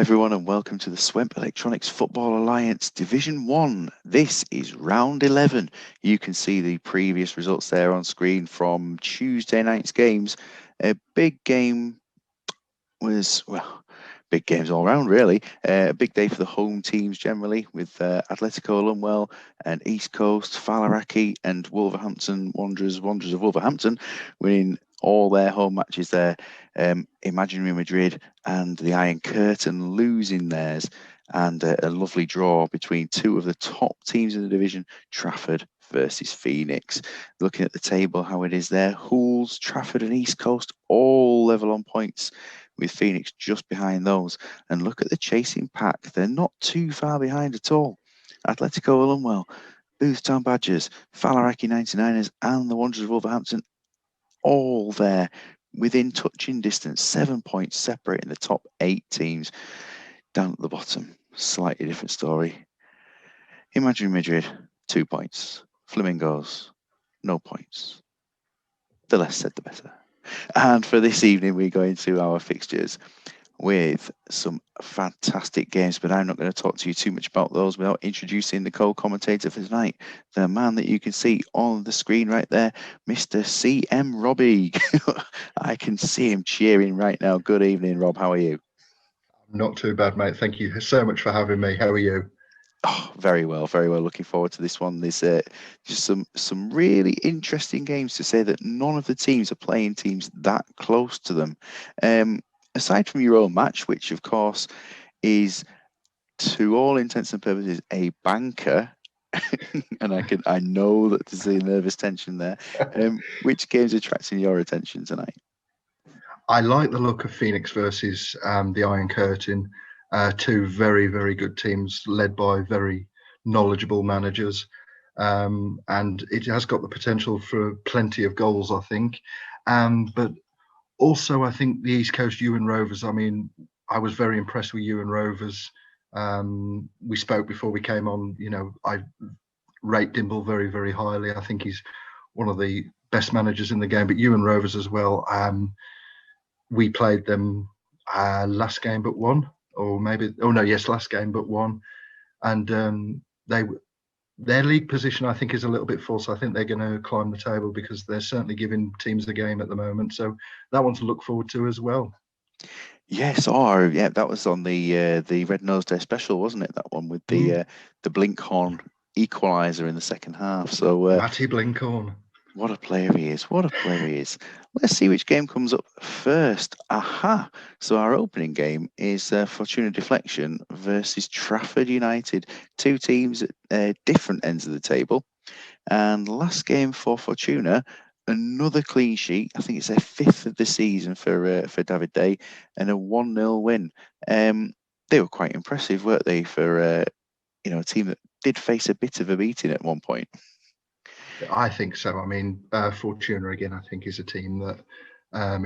everyone, and welcome to the Swemp Electronics Football Alliance Division 1. This is round 11. You can see the previous results there on screen from Tuesday night's games. A big game was, well, big games all round, really. A big day for the home teams generally, with Atletico Lunwell and East Coast, Faliraki and Wolverhampton Wanderers of Wolverhampton winning all their home matches there. Imaginary Madrid and the Iron Curtain losing theirs, and a lovely draw between two of the top teams in the division, Trafford versus Phoenix. Looking at the table, how it is there, Hools, Trafford and East Coast all level on points, with Phoenix just behind those. And look at the chasing pack, they're not too far behind at all. Atletico Lunwell, Boothtown Badgers, Faliraki 99ers and the Wanderers of Wolverhampton all there within touching distance, 7 points separating the top 8 teams. Down at the bottom, slightly different story. Imaginary Madrid, 2 points. Flamingos, no points. The less said, the better. And for this evening, we go into our fixtures with some fantastic games, but I'm not going to talk to you too much about those without introducing the co-commentator for tonight, the man that you can see on the screen right there, Mr. CM Robbie. I can see him cheering right now. Good evening, Rob. How are you? Not too bad, mate. Thank you so much for having me. How are you? Oh, very well, very well. Looking forward to this one. There's just some really interesting games, to say that none of the teams are playing teams that close to them. Aside from your own match, which of course is, to all intents and purposes, a banker, and I know that there's a nervous tension there. Which games are attracting your attention tonight? I like the look of Phoenix versus the Iron Curtain. Two very, very good teams led by very knowledgeable managers. And it has got the potential for plenty of goals, I think. But also, I think the East Coast Ewan Rovers, I mean, I was very impressed with Ewan Rovers. We spoke before we came on, I rate Dimble very, very highly. I think he's one of the best managers in the game, but Ewan Rovers as well. We played them last game but one, or maybe, last game but one. And their league position, I think, is a little bit false. I think they're going to climb the table because they're certainly giving teams the game at the moment. So that one to look forward to as well. Yes, yeah, that was on the Red Nose Day special, wasn't it? That one with the Blinkhorn equaliser in the second half. So Matty Blinkhorn. What a player he is. What a player he is. Let's see which game comes up first. Aha. So our opening game is Fortuna Deflection versus Trafford United. Two teams at different ends of the table. And last game for Fortuna, another clean sheet. I think it's their 5th of the season for David Day, and a 1-0 win. They were quite impressive, weren't they, for a team that did face a bit of a beating at one point. I think so. I mean, Fortuna, again, I think is a team that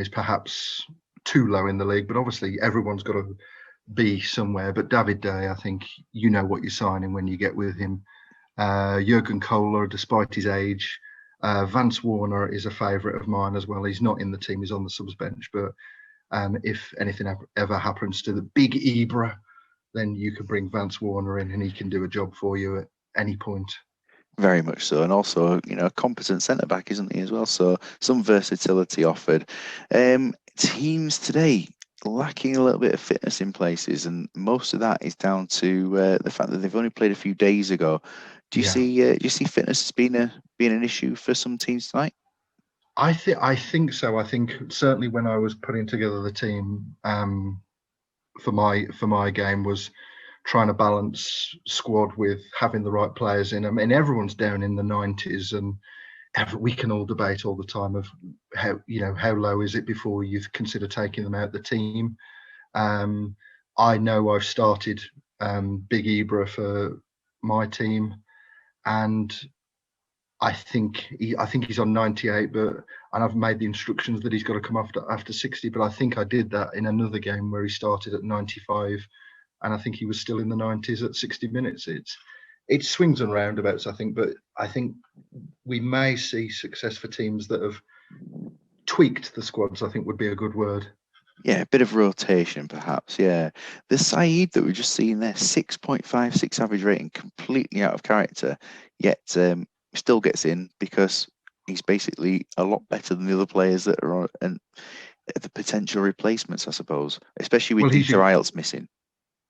is perhaps too low in the league, but obviously everyone's got to be somewhere. But David Day, I think you know what you're signing when you get with him. Jurgen Kohler, despite his age. Vance Warner is a favourite of mine as well. He's not in the team, he's on the subs bench. But if anything ever happens to the big Ibra, then you could bring Vance Warner in and he can do a job for you at any point. Very much so, and also, a competent centre back, isn't he, as well? So some versatility offered. Teams today lacking a little bit of fitness in places, and most of that is down to the fact that they've only played a few days ago. Do you see fitness as being an issue for some teams tonight? I think so. I think certainly when I was putting together the team for my game was trying to balance squad with having the right players in. I mean, everyone's down in the 90s, and we can all debate all the time of how low is it before you consider taking them out the team. I know I've started Big Ibra for my team, and I think he's on 98, and I've made the instructions that he's got to come after 60. But I think I did that in another game where he started at 95. And I think he was still in the 90s at 60 minutes. It swings and roundabouts, I think, but I think we may see success for teams that have tweaked the squads, I think would be a good word. Yeah, a bit of rotation, perhaps. Yeah, the Saeed that we've just seen there, 6.56 average rating, completely out of character, yet still gets in because he's basically a lot better than the other players that are on, and the potential replacements, I suppose, especially with Well, he's Dieter your Eilts missing.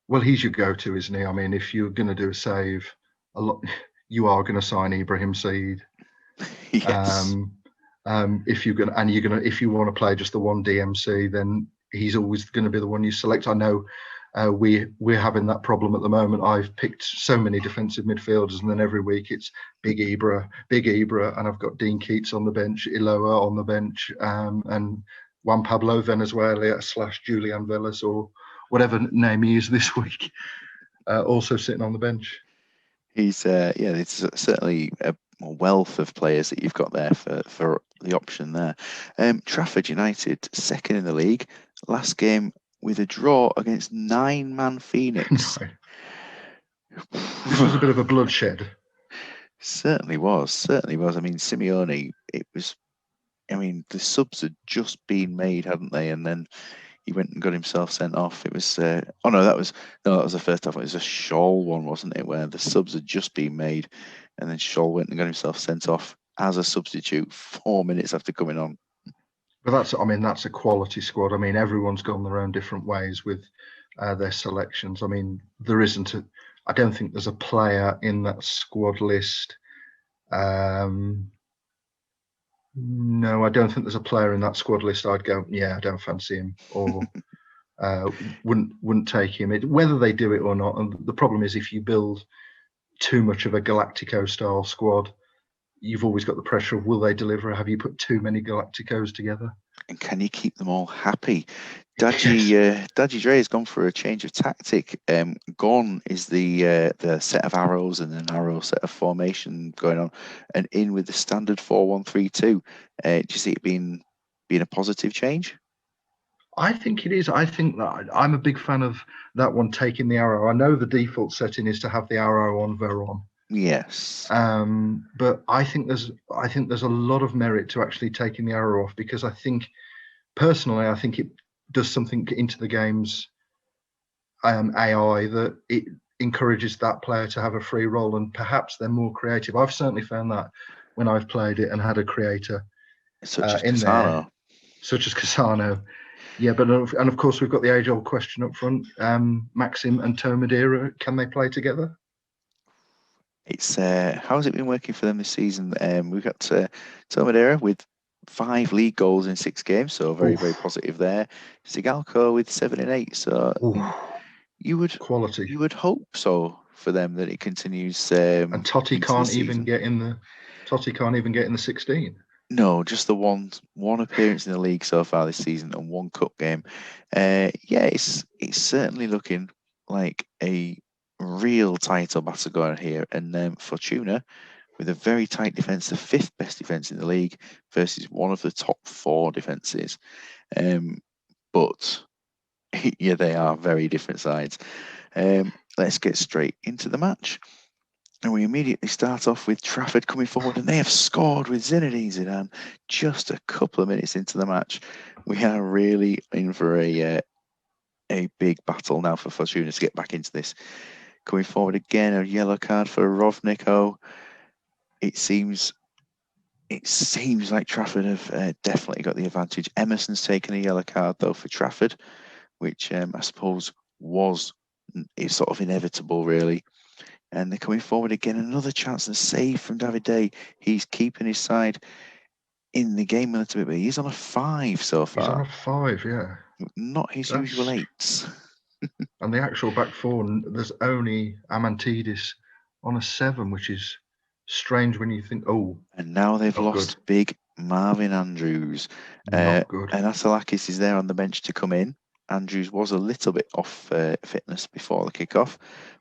go-to, isn't he? I mean, if you're going to do a save, a lot, you are going to sign Ibrahim Saeed. Yes. Um, if you're going to, if you want to play just the one DMC, then he's always going to be the one you select. I know we're having that problem at the moment. I've picked so many defensive midfielders, and then every week it's Big Ibra, and I've got Dean Keats on the bench, Iloa on the bench, and Juan Pablo Venezuela / Julian Velas, or whatever name he is this week, also sitting on the bench. He's yeah, it's certainly a wealth of players that you've got there for the option there. Trafford United, second in the league, last game with a draw against nine-man Phoenix. No, this was a bit of a bloodshed. Certainly was, certainly was. I mean, Simeone, it was. I mean, the subs had just been made, hadn't they? And then he went and got himself sent off. It was oh no, that was the first half. It was a Scholl one, wasn't it, where the subs had just been made, and then Scholl went and got himself sent off as a substitute 4 minutes after coming on. But that's a quality squad. I mean, everyone's gone their own different ways with their selections. I mean, I don't think there's a player in that squad list. No, I don't think there's a player in that squad list I'd go, yeah, I don't fancy him, or wouldn't take him. Whether they do it or not, and the problem is if you build too much of a Galactico style squad, you've always got the pressure of will they deliver? Have you put too many Galacticos together? And can you keep them all happy? Dodgy, Yes. Dodgy Dre has gone for a change of tactic. Gone is the set of arrows and an arrow set of formation going on, and in with the standard 4-1-3-2. Do you see it being a positive change? I think it is. I think that I'm a big fan of that one taking the arrow. I know the default setting is to have the arrow on Veron. Yes. But I think there's a lot of merit to actually taking the arrow off, because I think personally it does something into the game's AI that it encourages that player to have a free role, and perhaps they're more creative. I've certainly found that when I've played it and had a creator Such as in there, Cassano. such as Cassano. Yeah, but of course we've got the age-old question up front: Maxim and Tomadera, can they play together? It's how's it been working for them this season? We've got Tomadera with 5 league goals in 6 games, so very Oof. very positive there. Sigalko with 7 and 8, so you would Quality. hope so for them that it continues And Totti into the can't even season. get in the 16. No, just the one appearance in the league so far this season and one cup game. Yeah, it's certainly looking like a real title battle going here. And Fortuna, with a very tight defence, the 5th best defence in the league versus one of the top 4 defences. But yeah, they are very different sides. Let's get straight into the match. And we immediately start off with Trafford coming forward, and they have scored with Zinedine Zidane just a couple of minutes into the match. We are really in for a big battle now for Fortuna to get back into this. Coming forward again, a yellow card for Rovnico. It seems like Trafford have definitely got the advantage. Emerson's taken a yellow card though for Trafford, which I suppose is sort of inevitable, really. And they're coming forward again. Another chance and a save from David Day. He's keeping his side in the game a little bit, but he's on a 5 so He's on far. a 5, yeah. Not his usual 8s. And the actual back four, there's only Amantidis on a 7, which is strange when you think, oh, And now they've not lost good, big Marvin Andrews. not good. And Atalakis is there on the bench to come in. Andrews was a little bit off fitness before the kickoff,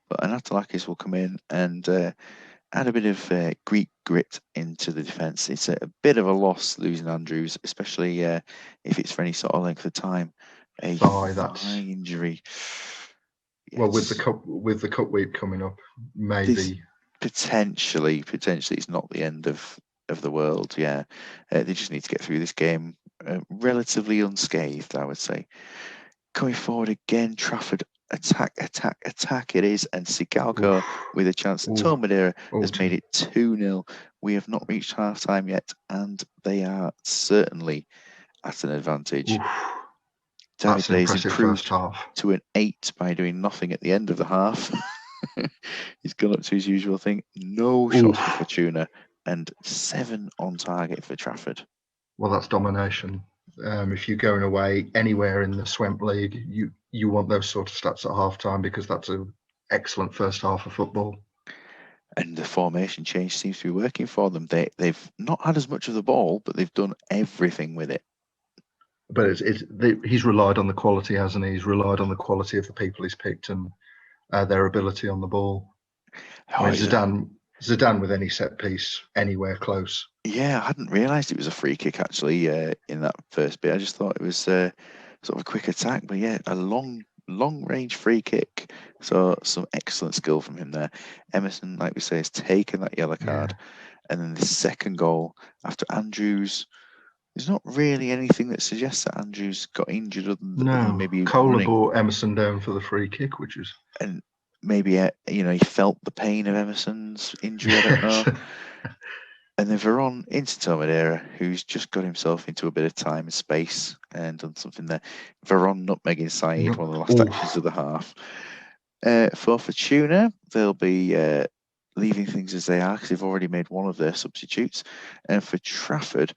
but Atalakis will come in and add a bit of Greek grit into the defence. It's a bit of a loss losing Andrews, especially if it's for any sort of length of time. A thigh injury. Yes. Well, with the cup week coming up, maybe potentially it's not the end of the world. Yeah, they just need to get through this game relatively unscathed, I would say. Coming forward again, Trafford attack, attack, attack it is, and Sigalko with a chance. Tomadera has made it 2-0. We have not reached half time yet, and they are certainly at an advantage. David's improved to an 8 by doing nothing at the end of the half. He's gone up to his usual thing. No shots for Fortuna and 7 on target for Trafford. Well, that's domination. If you're going away anywhere in the Swemp League, you want those sort of stats at halftime because that's an excellent first half of football. And the formation change seems to be working for them. They've not had as much of the ball, but they've done everything with it. But he's relied on the quality, hasn't he? He's relied on the quality of the people he's picked and their ability on the ball. I mean, Zidane with any set piece anywhere close. Yeah, I hadn't realised it was a free kick actually in that first bit. I just thought it was sort of a quick attack, but yeah, a long range free kick. So some excellent skill from him there. Emerson, like we say, has taken that yellow card, and then the second goal after Andrews. There's not really anything that suggests that Andrews got injured other than maybe Kohler brought Emerson down for the free kick, which was and maybe he felt the pain of Emerson's injury. I don't know. And then Veron into Tomadera, who's just got himself into a bit of time and space and done something there. Veron nutmegging Saeed, one of the last actions of the half. For Fortuna, they'll be leaving things as they are because they've already made one of their substitutes. And for Trafford,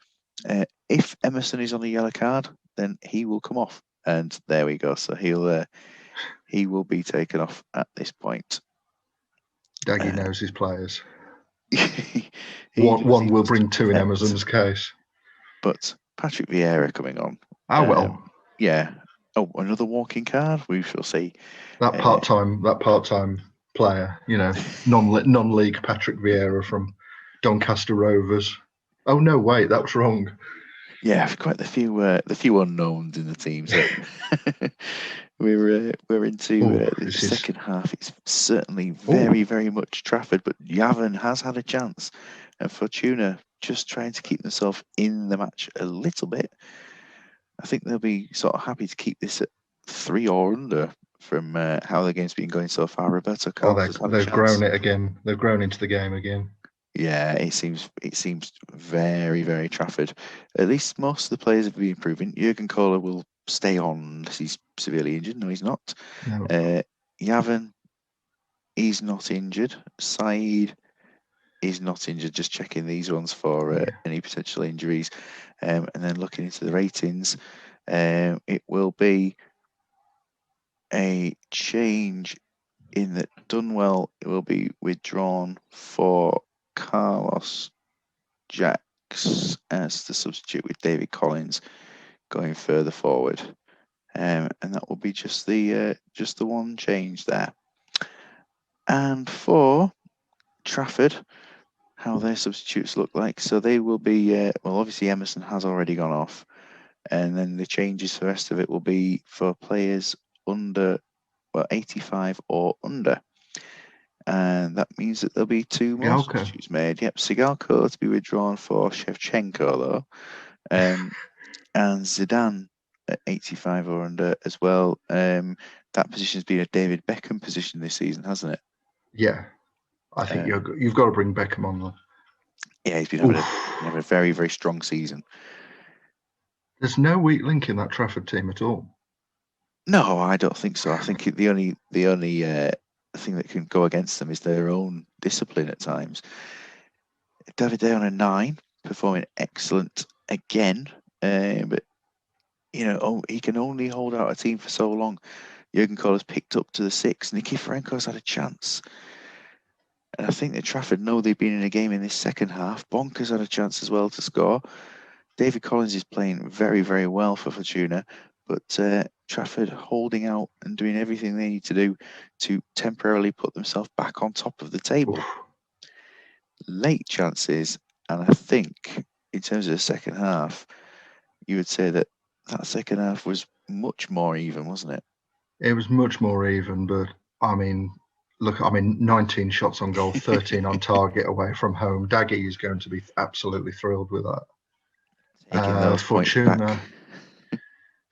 if Emerson is on a yellow card, then he will come off. And there we go. So he will be taken off at this point. Daggy knows his players. One will bring 2 in Emerson's case. But Patrick Vieira coming on. Yeah. Oh, another walking card. We shall see. That part-time player, non-league Patrick Vieira from Doncaster Rovers. Oh no, wait, that was wrong. Yeah, quite the few unknowns in the team. So we're into the second half. It's certainly very, very much Trafford, but Yavin has had a chance, and Fortuna just trying to keep themselves in the match a little bit. I think they'll be sort of happy to keep this at 3 or under from how the game's been going so far. Roberto Carlos they've grown it again. They've grown into the game again. Yeah, it seems very, very Trafford. At least most of the players have been improving. Jurgen Kohler will stay on unless he's severely injured. No, he's not. No. Yavin, he's not injured. Saeed is not injured. Just checking these ones for any potential injuries. And then looking into the ratings, it will be a change in that Dunwell will be withdrawn for Carlos Jacks as the substitute with David Collins going further forward, and that will be just the one change there. And for Trafford, how their substitutes look like, so they will be obviously Emerson has already gone off, and then the changes for the rest of it will be for players under 85 or under. And that means that there'll be 2 more substitutes made. Yep, Sigalko to be withdrawn for Shevchenko, though. And Zidane at 85 or under as well. That position's been a David Beckham position this season, hasn't it? Yeah. I think you've got to bring Beckham on, though. Yeah, he's been having a very, very strong season. There's no weak link in that Trafford team at all. No, I don't think so. I think the only thing that can go against them is their own discipline at times. David Day on a 9, performing excellent again, but he can only hold out a team for so long. Jurgen Kohler's picked up to the 6. Nikiforenko's had a chance, and I think that Trafford know they've been in a game in this second half. Bonker's had a chance as well to score. David Collins is playing very, very well for Fortuna, but Trafford holding out and doing everything they need to do to temporarily put themselves back on top of the table. Late chances, and I think in terms of the second half, you would say that second half was much more even, wasn't it? It was much more even, but I mean, 19 shots on goal, 13 on target away from home. Daggy is going to be absolutely thrilled with that. Taking those points back.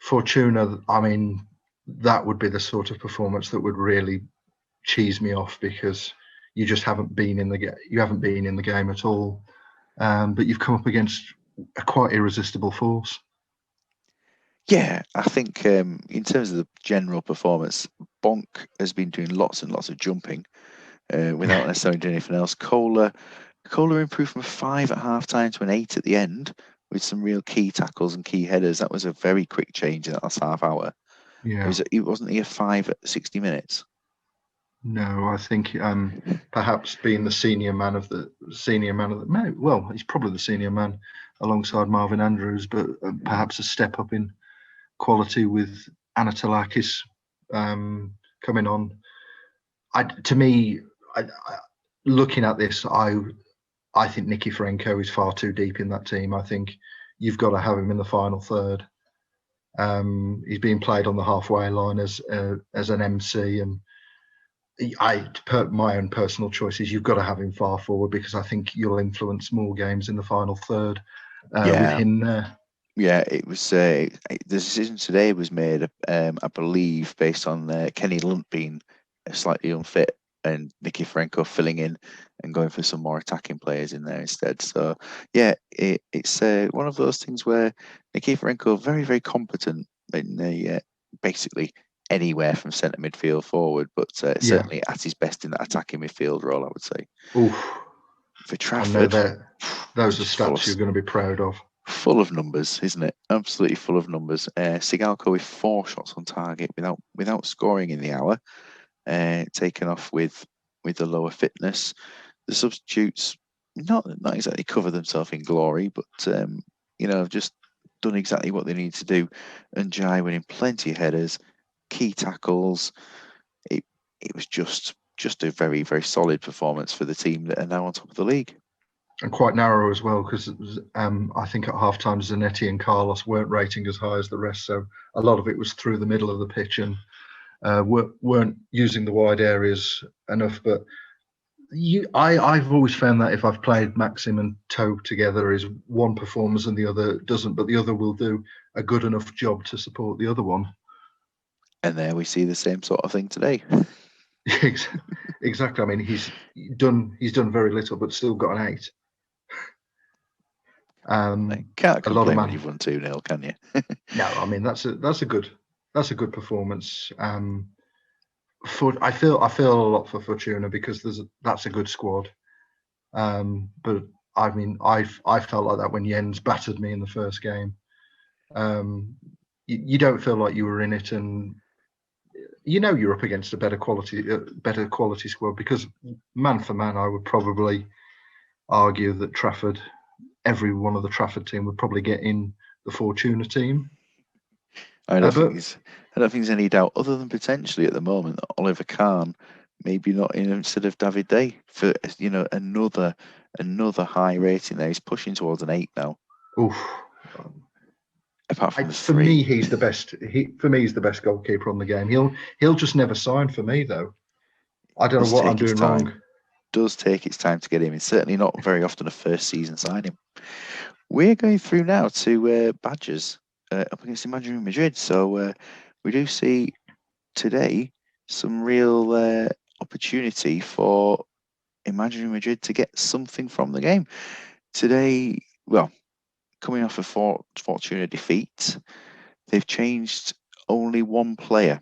Fortuna, I mean, that would be the sort of performance that would really cheese me off, because you just haven't been in the game at all, but you've come up against a quite irresistible force. Yeah, I think in terms of the general performance, Bonk has been doing lots and lots of jumping without necessarily doing anything else. Kohler improved from a 5 at half time to an 8 at the end with some real key tackles and key headers. That was a very quick change in that last half hour. Yeah. Wasn't he a 5 at 60 minutes? No, I think perhaps being the senior man of the well, he's probably the senior man alongside Marvin Andrews, but perhaps a step up in quality with Anatolakis coming on. Looking at this, I think Nikiforenko is far too deep in that team. I think you've got to have him in the final third. He's being played on the halfway line as an MC, and my own personal choice is you've got to have him far forward, because I think you'll influence more games in the final third with him there. Yeah, it was the decision today was made, I believe, based on Kenny Lunt being slightly unfit and Nikiforenko filling in and going for some more attacking players in there instead. So yeah, it's one of those things where Nikiforenko very, very competent in basically anywhere from centre midfield forward, but certainly at his best in that attacking midfield role, I would say. Oof. For Trafford, those are stats you're going to be proud of. Full of numbers, isn't it? Absolutely full of numbers. Sigalko with 4 shots on target without scoring in the hour, taken off with the lower fitness. The substitutes not exactly cover themselves in glory, but have just done exactly what they need to do. And Jai winning plenty of headers, key tackles. It was just a very, very solid performance for the team that are now on top of the league. And quite narrow as well, because I think at half time Zanetti and Carlos weren't rating as high as the rest, so a lot of it was through the middle of the pitch and weren't using the wide areas enough. But I've always found that if I've played Maxim and Toe together, is one performs and the other doesn't, but the other will do a good enough job to support the other one. And there we see the same sort of thing today. Exactly. I mean, he's done very little, but still got an 8. Can't complain when you've won 2-0, can you? No, I mean that's a good performance. I feel a lot for Fortuna, because that's a good squad. But I mean, I felt like that when Jens battered me in the first game. You don't feel like you were in it, and you're up against a better quality squad, because man for man, I would probably argue that every one of the Trafford team would probably get in the Fortuna team. I don't think there's any doubt, other than potentially at the moment that Oliver Kahn maybe not in instead of David Day for another high rating there. He's pushing towards an 8 now. Oof. Apart from for me, he's the best. For me, he's the best goalkeeper on the game. He'll just never sign for me though. I don't know what I'm doing wrong. Does take its time to get him. It's certainly not very often a first season signing. We're going through now to Badgers up against Imaginary Madrid. So we do see today some real opportunity for Imaginary Madrid to get something from the game. Today, well, coming off a Fortuna defeat, they've changed only one player.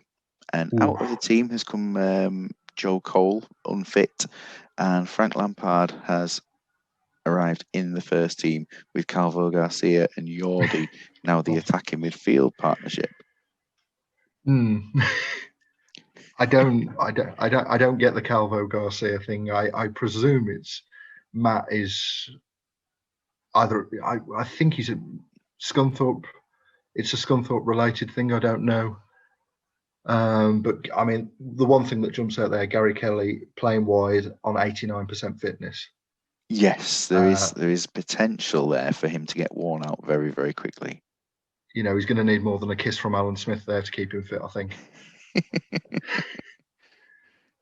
And out of the team has come Joe Cole, unfit, and Frank Lampard has arrived in the first team with Calvo Garcia and Jordi, now the attacking midfield partnership. I don't get the Calvo Garcia thing. I presume it's Matt is either. I think he's a Scunthorpe. It's a Scunthorpe related thing. I don't know. But I mean, the one thing that jumps out there, Gary Kelly playing wide on 89% fitness. Yes, there is potential there for him to get worn out very, very quickly. He's going to need more than a kiss from Alan Smith there to keep him fit, I think.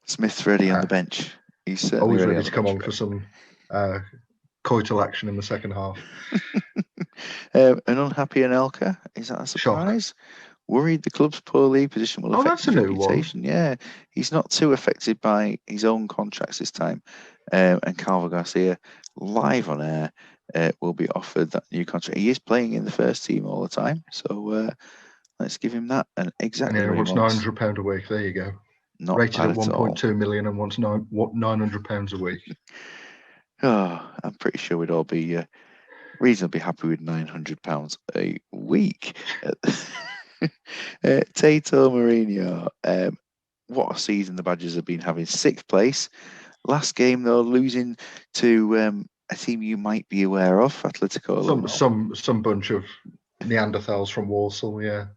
Smith's ready on the bench. He's certainly always ready to come on for some coital action in the second half. An unhappy Anelka, is that a Shock. surprise? Worried the club's poor league position will Oh, affect that's a his new one. reputation. Yeah, he's not too affected by his own contracts this time. And Calvo Garcia, live on air, will be offered that new contract. He is playing in the first team all the time, so let's give him that and And exactly yeah, what he wants wants. £900 a week. There you go. Not Rated bad at at all. 1.2 million and wants £900 a week. Oh, I'm pretty sure we'd all be reasonably happy with £900 a week. Tato Mourinho, what a season the Badgers have been having. 6th place. Last game though, losing to a team you might be aware of, Atletico Luno. Some bunch of Neanderthals from Walsall, yeah.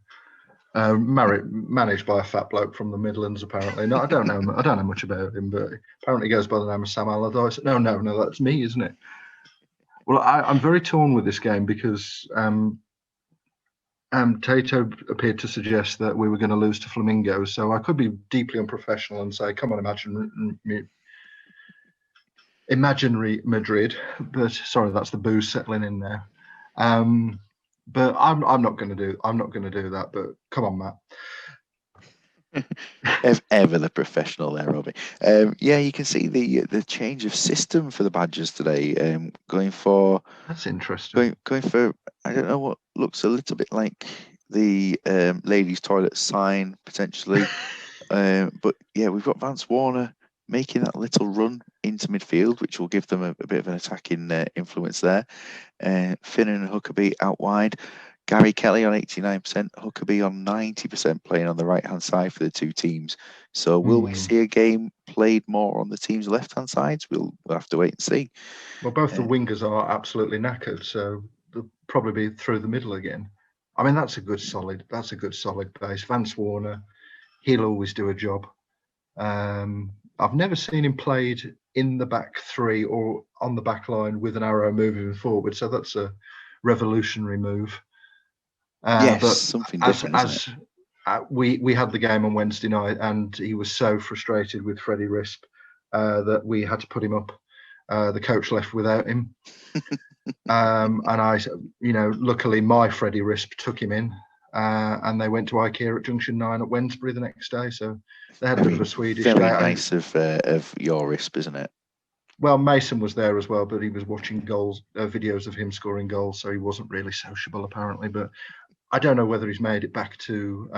Managed by a fat bloke from the Midlands, apparently. No, I don't know much about him, but apparently he goes by the name of Sam Allardyce. No, that's me, isn't it? Well, I'm very torn with this game because Tato appeared to suggest that we were going to lose to Flamingo, so I could be deeply unprofessional and say, "Come on, imaginary Madrid." But sorry, that's the booze settling in there. But I'm not going to do that. But come on, Matt. Ever the professional there, Robbie. Yeah, you can see the change of system for the Badgers today. Going for That's interesting. Going for, I don't know, what looks a little bit like the ladies' toilet sign potentially. But yeah, we've got Vance Warner making that little run into midfield, which will give them a bit of an attacking influence there. Finnan and Huckabee out wide. Gary Kelly on 89%, Huckabee on 90%, playing on the right-hand side for the two teams. So will we see a game played more on the team's left-hand sides? We'll have to wait and see. Well, both the wingers are absolutely knackered, so they'll probably be through the middle again. I mean, that's a good solid base. Vance Warner, he'll always do a job. I've never seen him played in the back three or on the back line with an arrow moving forward, so that's a revolutionary move. Yes, but something different, we had the game on Wednesday night, and he was so frustrated with Freddie Risp that we had to put him up. The coach left without him. And I, luckily my Freddie Risp took him in, and they went to IKEA at Junction 9 at Wednesbury the next day. So they had a bit of a Swedish very day. Nice of your Risp, isn't it? Well, Mason was there as well, but he was watching videos of him scoring goals, so he wasn't really sociable apparently. But I don't know whether he's made it back to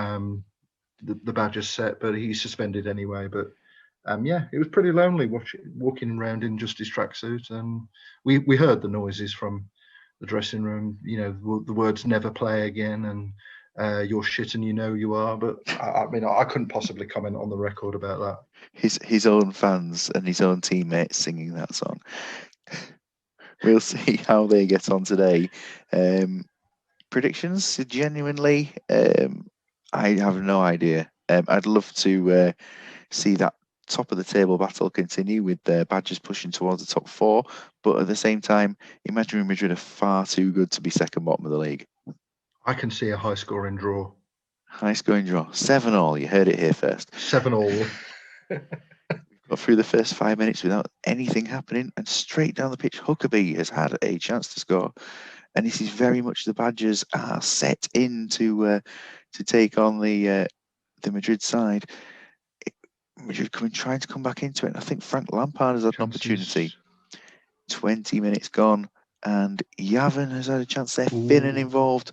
the Badgers set, but he's suspended anyway. But yeah, it was pretty lonely walking around in just his tracksuit, and we heard the noises from the dressing room. The words "never play again" and "you're shit and you know you are." But I mean, I couldn't possibly comment on the record about that. His own fans and his own teammates singing that song. We'll see how they get on today. Predictions, genuinely, I have no idea. I'd love to see that top of the table battle continue with the Badgers pushing towards the top 4, but at the same time, Imaginary Madrid are far too good to be second bottom of the league. I can see a high scoring draw. High scoring draw, 7-7. You heard it here first. 7-7. We've got through the first 5 minutes without anything happening, and straight down the pitch, Huckabee has had a chance to score. And this is very much the Badgers are set in to take on the Madrid side. Madrid trying to come back into it. And I think Frank Lampard has had an opportunity. 20 minutes gone, and Yavin has had a chance there. Finnan involved.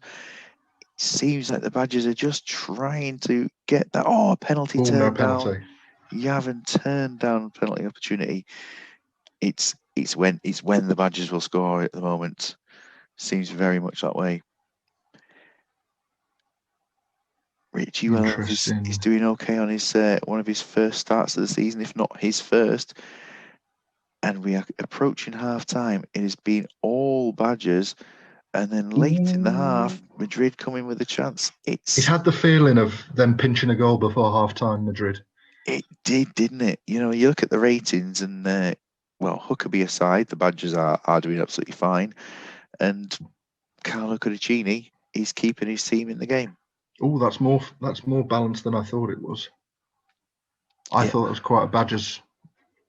It seems like the Badgers are just trying to get that. Oh, a penalty turned down. Yavin turned down a penalty opportunity. It's when the Badgers will score at the moment. Seems very much that way. Richie Wells is doing okay on his one of his first starts of the season, if not his first. And we are approaching half time. It has been all Badgers, and then late in the half, Madrid coming with a chance. It had the feeling of them pinching a goal before half time, Madrid. It did, didn't it? You look at the ratings, and well, Huckabee aside, the Badgers are doing absolutely fine, and Carlo Cudicini is keeping his team in the game. Oh, that's more balanced than I thought it was. I thought it was quite a Badgers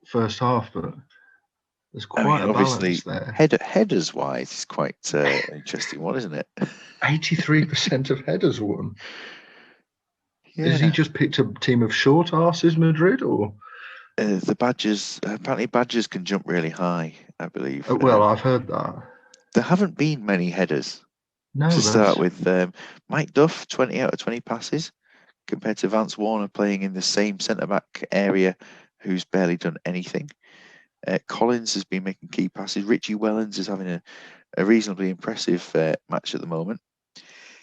first half, but There's I quite mean, a obviously, balance there. headers wise, it's quite an interesting one, isn't it? 83% of headers won. Has he Yeah. just picked a team of short asses, Madrid, or? The Badgers, apparently Badgers can jump really high, I believe. Well, I've heard that. There haven't been many headers No, to start that's with. Mike Duff, 20 out of 20 passes, compared to Vance Warner playing in the same centre-back area who's barely done anything. Collins has been making key passes. Richie Wellens is having a reasonably impressive match at the moment.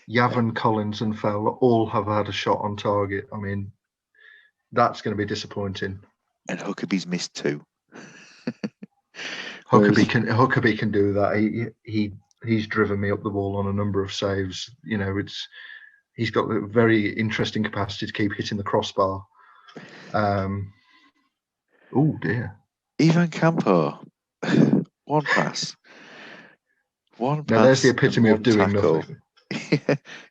Yavin, Collins, and Fowler all have had a shot on target. I mean, that's going to be disappointing. And Huckabee's missed 2. Huckabee can do that. He's driven me up the wall on a number of saves. You know, he's got a very interesting capacity to keep hitting the crossbar. Oh dear. Ivan Campo, one pass. One pass. Now there's the epitome of doing tackle. nothing.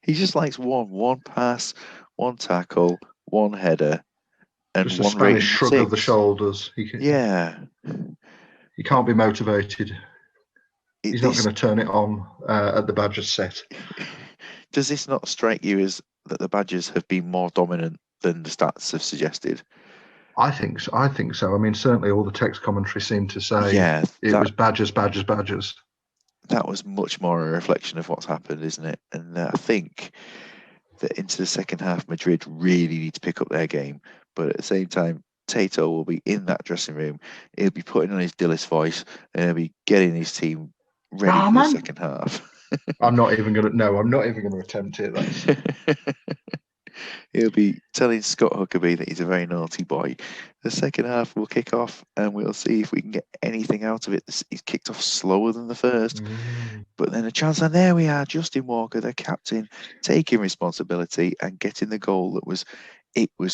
He just likes one pass, one tackle, one header, and Just a one Spanish rating shrug 6. of the shoulders. Yeah. He can't be motivated. He's not going to turn it on at the Badgers set. Does this not strike you as that the Badgers have been more dominant than the stats have suggested? I think so. I mean, certainly all the text commentary seemed to say it was Badgers. That was much more a reflection of what's happened, isn't it? And I think that into the second half, Madrid really need to pick up their game. But at the same time, Tato will be in that dressing room. He'll be putting on his Dillis voice and he'll be getting his team ready for the second half. I'm not even going to attempt it. He'll be telling Scott Huckabee that he's a very naughty boy. The second half will kick off and we'll see if we can get anything out of it. He's kicked off slower than the first, but then a chance, and there we are, Justin Walker, the captain, taking responsibility and getting the goal that was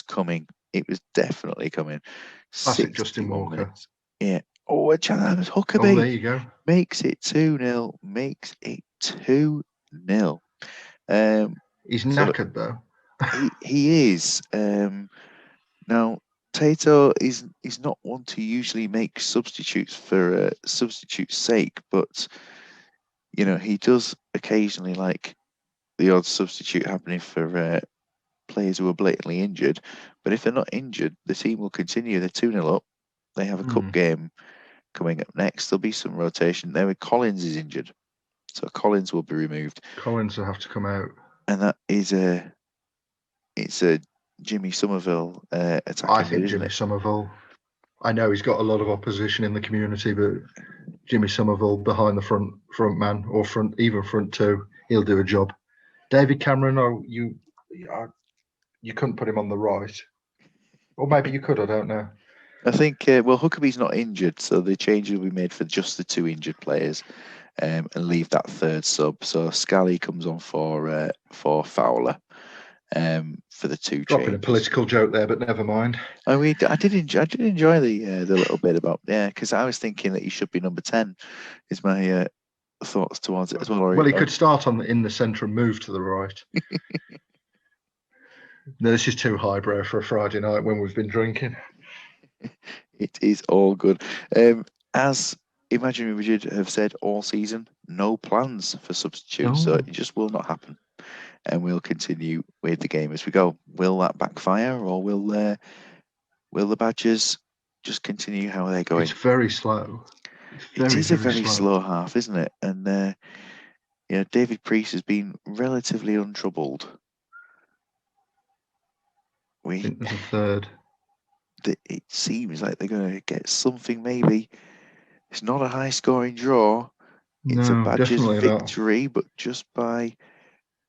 coming. It was definitely coming. Classic Justin Walker. Minutes. Yeah. Oh, a chance. Huckabee. Oh, there you go. Makes it 2-0. Makes it 2-0. He's knackered though. He is. Now, Tato is not one to usually make substitutes for substitute's sake, but you know he does occasionally like the odd substitute happening for players who are blatantly injured. But if they're not injured, the team will continue. They're 2-0 up. They have a cup game coming up next. There'll be some rotation there. Collins is injured, so Collins will be removed. Collins will have to come out, and that is it's a Jimmy Somerville attacking. I think Jimmy Somerville. I know he's got a lot of opposition in the community, but Jimmy Somerville behind the front man or front two, he'll do a job. David Cameron, you couldn't put him on the right, or maybe you could. I don't know. I think Huckabee's not injured, so the change will be made for just the 2 injured players, and leave that third sub. So Scally comes on for Fowler. For the 2 dropping changes. A political joke there, but never mind. I mean, I did enjoy the little bit about because I was thinking that he should be number 10. Is my thoughts towards it as well. Well, he could start in the centre and move to the right. No, this is too highbrow for a Friday night when we've been drinking. It is all good. As Imaginary Madrid have said all season, no plans for substitutes, so it just will not happen. And we'll continue with the game as we go. Will that backfire, or will the Badgers just continue how they're going? It's very slow. It is a very slow half, isn't it? And David Priest has been relatively untroubled. I think there's a third. It seems like they're going to get something. Maybe it's not a high-scoring draw. It's a Badgers victory, but just by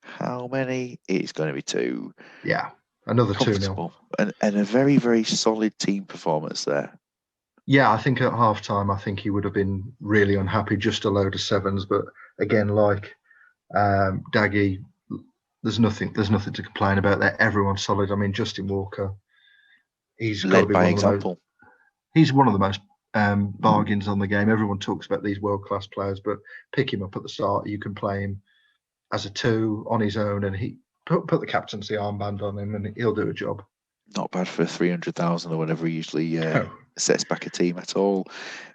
how many? It's going to be 2. Yeah, another 2-0. And a very, very solid team performance there. Yeah, I think at half-time, I think he would have been really unhappy, just a load of 7s. But again, like Daggy, there's nothing to complain about there. Everyone's solid. I mean, Justin Walker, he's got to be he's one of the most bargains on the game. Everyone talks about these world-class players, but pick him up at the start. You can play him as a 2 on his own, and he put the captaincy armband on him, and he'll do a job. Not bad for 300,000 or whatever he usually No. sets back a team at all.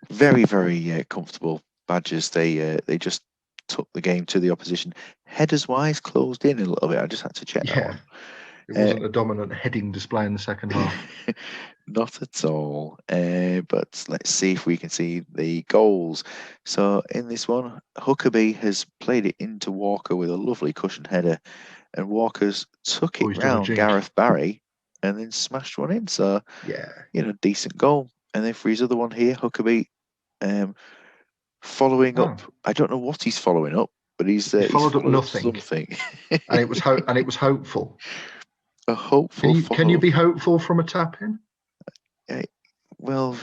Very, very comfortable. Badgers, they just took the game to the opposition. Headers wise, closed in a little bit. I just had to check that Yeah, one. it Uh, wasn't a dominant heading display in the second half. Not at all. But let's see if we can see the goals. So in this one, Huckabee has played it into Walker with a lovely cushion header, and Walker's took Oh, it he's done a round jink. Gareth Barry and then smashed one in. So, Yeah. decent goal. And then for his other one here, Huckabee following Oh, up. I don't know what he's following up, but he's he's followed up followed up nothing, something. and it was hopeful. A hopeful Can you follow be up. hopeful from a tap in? Well,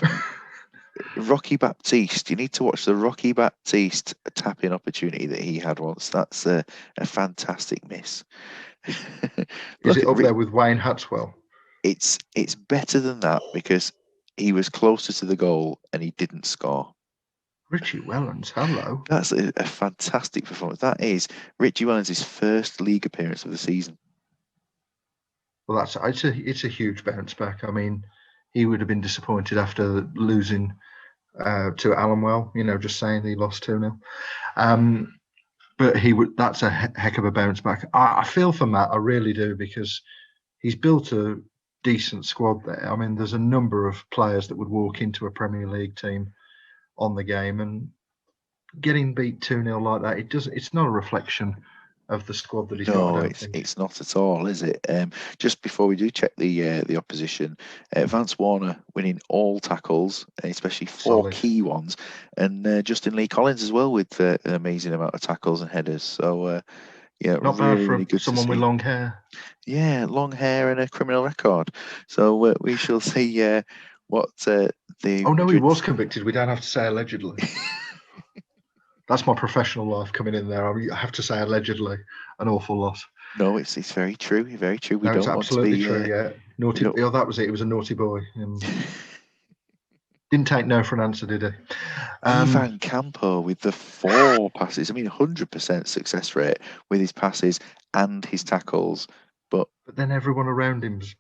Rocky Baptiste. You need to watch the Rocky Baptiste tap-in opportunity that he had once. That's a fantastic miss. Is Look it at up there with Wayne Hatswell? it's better than that because he was closer to the goal and he didn't score. Richie Wellens, hello. That's a fantastic performance. That is Richie Wellens' first league appearance of the season. Well, it's a huge bounce back. I mean, he would have been disappointed after losing to Allenwell. Just saying he lost 2-0. But that's a heck of a bounce back. I feel for Matt, I really do, because he's built a decent squad there. I mean, there's a number of players that would walk into a Premier League team on the game, and getting beat 2-0 like that, it's not a reflection of the squad that he's got, I No, don't think. it's not at all, is it? Just before we do check the opposition, Vance Warner winning all tackles, especially 4 Solid. key ones, and Justin Lee Collins as well with an amazing amount of tackles and headers. So yeah, Not bad really, really for good to someone with see. long hair. Yeah, long hair and a criminal record. So we shall see what the Oh, no, he was Madrid's. convicted. We don't have to say allegedly. That's my professional life coming in there. I have to say allegedly an awful lot. No, it's very true, very true. We No, it's don't want to absolutely be. true. Yeah, We naughty. don't. Oh, that was it. He was a naughty boy. Didn't take no for an answer, did he? Ivan Campo with the 4 passes. I mean, 100% success rate with his passes and his tackles. But But then everyone around him's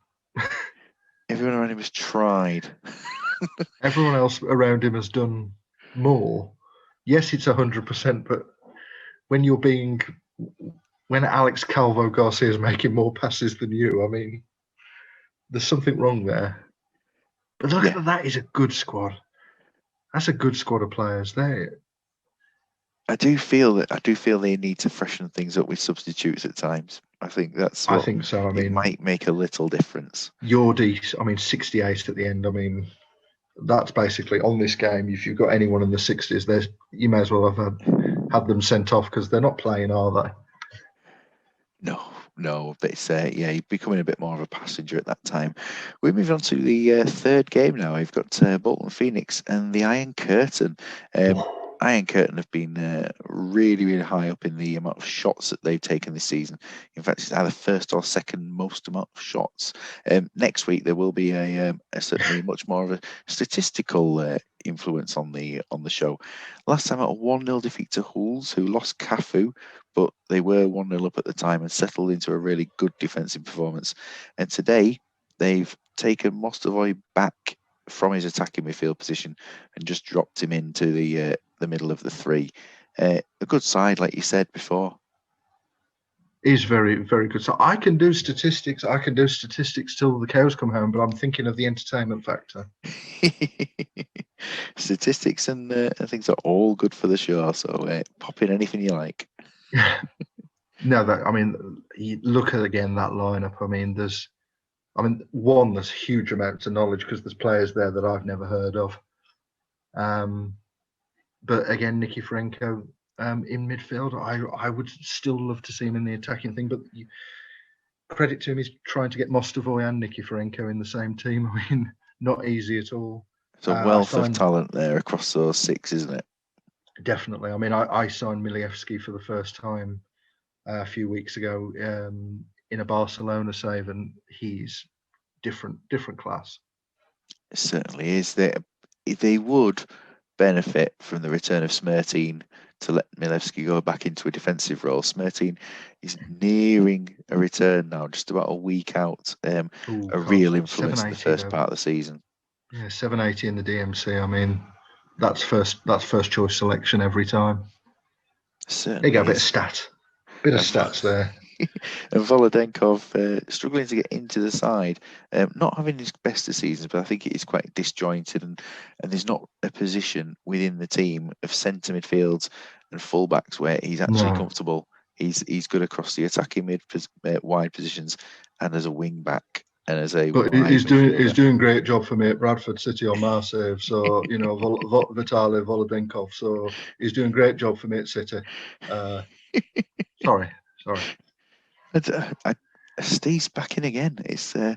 everyone around him has tried. everyone else around him has done more. Yes, it's 100%, but when when Alex Calvo Garcia is making more passes than you, I mean, there's something wrong there. But look Yeah, at that is a good squad. That's a good squad of players there. I do feel they need to freshen things up with substitutes at times. I think that's I what think so. I it mean, might make a little difference. Yordi, I mean, 68 at the end. I mean, that's basically on this game. If you've got anyone in the 60s, you may as well have had them sent off because they're not playing, are they? No, but it's yeah, he's becoming a bit more of a passenger at that time. We move on to the third game now. We've got Bolton Phoenix and the Iron Curtain. Iron Curtain have been really, really high up in the amount of shots that they've taken this season. In fact, it's either first or second most amount of shots. Next week there will be a certainly much more of a statistical influence on the show. Last time out, a 1-0 defeat to Hulls, who lost Cafu, but they were 1-0 up at the time and settled into a really good defensive performance. And today they've taken Mostovoy back from his attacking midfield position and just dropped him into the middle of the 3. A good side, like you said before. Is very, very good. So I can do statistics. I can do statistics till the cows come home, but I'm thinking of the entertainment factor. Statistics and things are all good for the show, so pop in anything you like. No, I mean, you look at again that lineup. There's huge amounts of knowledge because there's players there that I've never heard of. But again, Nicky Franco in midfield, I would still love to see him in the attacking thing. But credit to him, he's trying to get Mostovoy and Nicky Franco in the same team. I mean, not easy at all. It's a wealth of talent there across those 6, isn't it? Definitely. I mean, I signed Milievski for the first time a few weeks ago in a Barcelona save, and he's different class. It certainly is. They would benefit from the return of Smertin to let Milevski go back into a defensive role. Smertin is nearing a return now, just about a week out. A real influence in the 780 first though. part of the season. Yeah, 780 in the DMC. I mean, that's first choice selection every time. Certainly There you go, is. bit of stats there. And Volodenkov struggling to get into the side, not having his best of seasons, but I think it is quite disjointed, and there's not a position within the team of centre midfields and fullbacks where he's actually comfortable. He's good across the attacking wide positions and as a wing back and as a But wide he's midfielder. doing great job for me at Bradford City on Marseille. So Vitaly Volodenkov. So he's doing great job for me at City. Sorry. Steve's back in again. I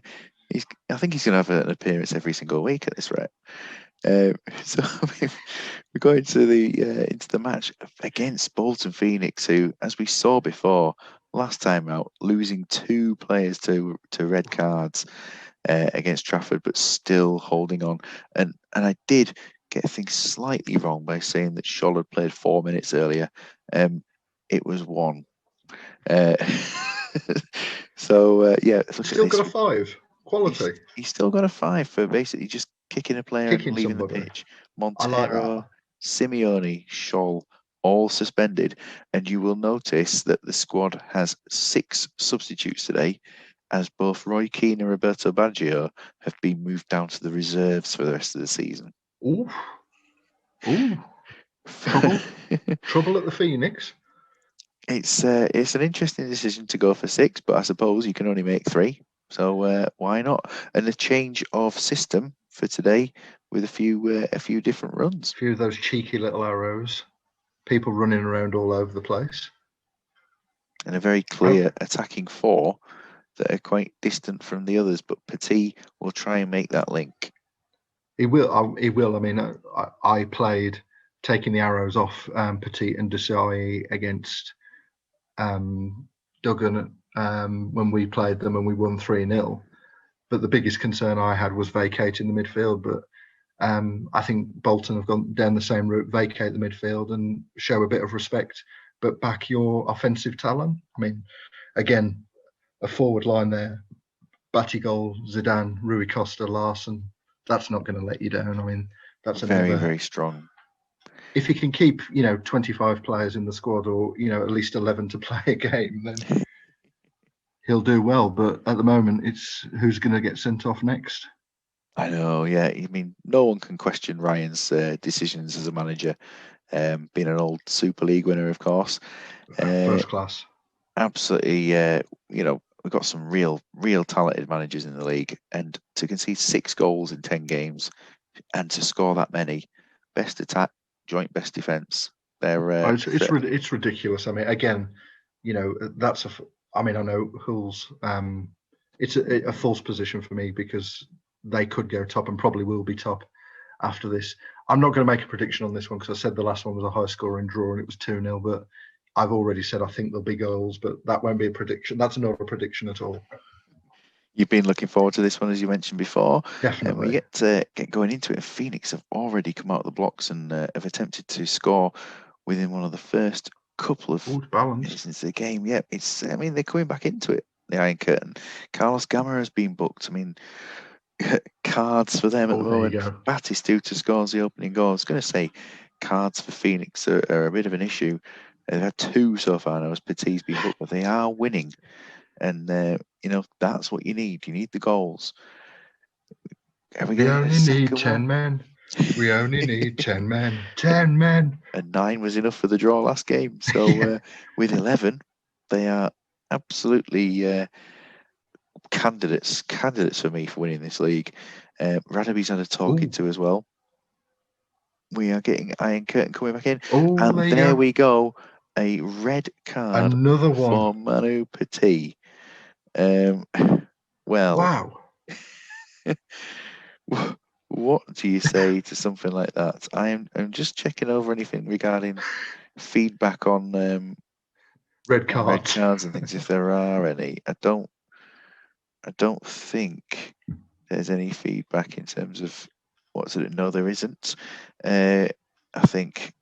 think he's going to have an appearance every single week at this rate. So I mean, we go into the match against Bolton Phoenix, who, as we saw before last time out, losing 2 players to red cards against Trafford, but still holding on. And I did get things slightly wrong by saying that Scholl had played 4 minutes earlier. It was 1. So yeah, look Still at this. got a 5. Quality. He's still got a 5 for basically just kicking a player and leaving somebody. the pitch. I like Montero, that. Simeone, Scholl, all suspended, and you will notice that the squad has 6 substitutes today, as both Roy Keane and Roberto Baggio have been moved down to the reserves for the rest of the season. Ooh. Trouble at the Phoenix. It's an interesting decision to go for 6, but I suppose you can only make 3. So why not? And a change of system for today with a few different runs. A few of those cheeky little arrows. People running around all over the place. And a very clear attacking 4 that are quite distant from the others, but Petit will try and make that link. He will. I mean, I played taking the arrows off Petit and Desai against Duggan when we played them and we won 3-0. But the biggest concern I had was vacating the midfield. But I think Bolton have gone down the same route, vacate the midfield and show a bit of respect, but back your offensive talent. I mean, again, a forward line there, Batigol, Zidane, Rui Costa, Larson, that's not going to let you down. I mean, that's very strong. If you can keep, 25 players in the squad, or at least 11 to play a game, then he'll do well. But at the moment, it's who's going to get sent off next. I know, yeah. I mean, no one can question Ryan's decisions as a manager. Being an old Super League winner, of course. First class. Absolutely, we've got some real talented managers in the league, and to concede 6 goals in 10 games and to score that many, best attack, joint best defence. It's ridiculous. I mean, again, that's I know Hull's. It's a false position for me because they could go top and probably will be top after this. I'm not going to make a prediction on this one because I said the last one was a high scoring draw and it was 2-0, but I've already said I think there'll be goals, but that won't be a prediction. That's not a prediction at all. You've been looking forward to this one, as you mentioned before. Definitely. And we get going into it, and Phoenix have already come out of the blocks and have attempted to score within one of the first couple of minutes into the game. Yeah, they're coming back into it, the Iron Curtain. Carlos Gamma has been booked. I mean, cards for them at the moment. Batistuta scores the opening goal. I was going to say cards for Phoenix are a bit of an issue. They've had 2 so far now as Petit's been booked, but they are winning. And, that's what you need. You need the goals. We only need 10 men. We only need 10 men. 10 men. And 9 was enough for the draw last game. So with 11, they are absolutely candidates for me for winning this league. Radaby's had a talking to as well. We are getting Iron Curtain coming back in. And there we go. A red card Another one for Manu Petit. Well, wow. What do you say to something like that? I'm just checking over anything regarding feedback on red cards and things, if there are any. I don't think there's any feedback in terms of what's it. No, there isn't. I think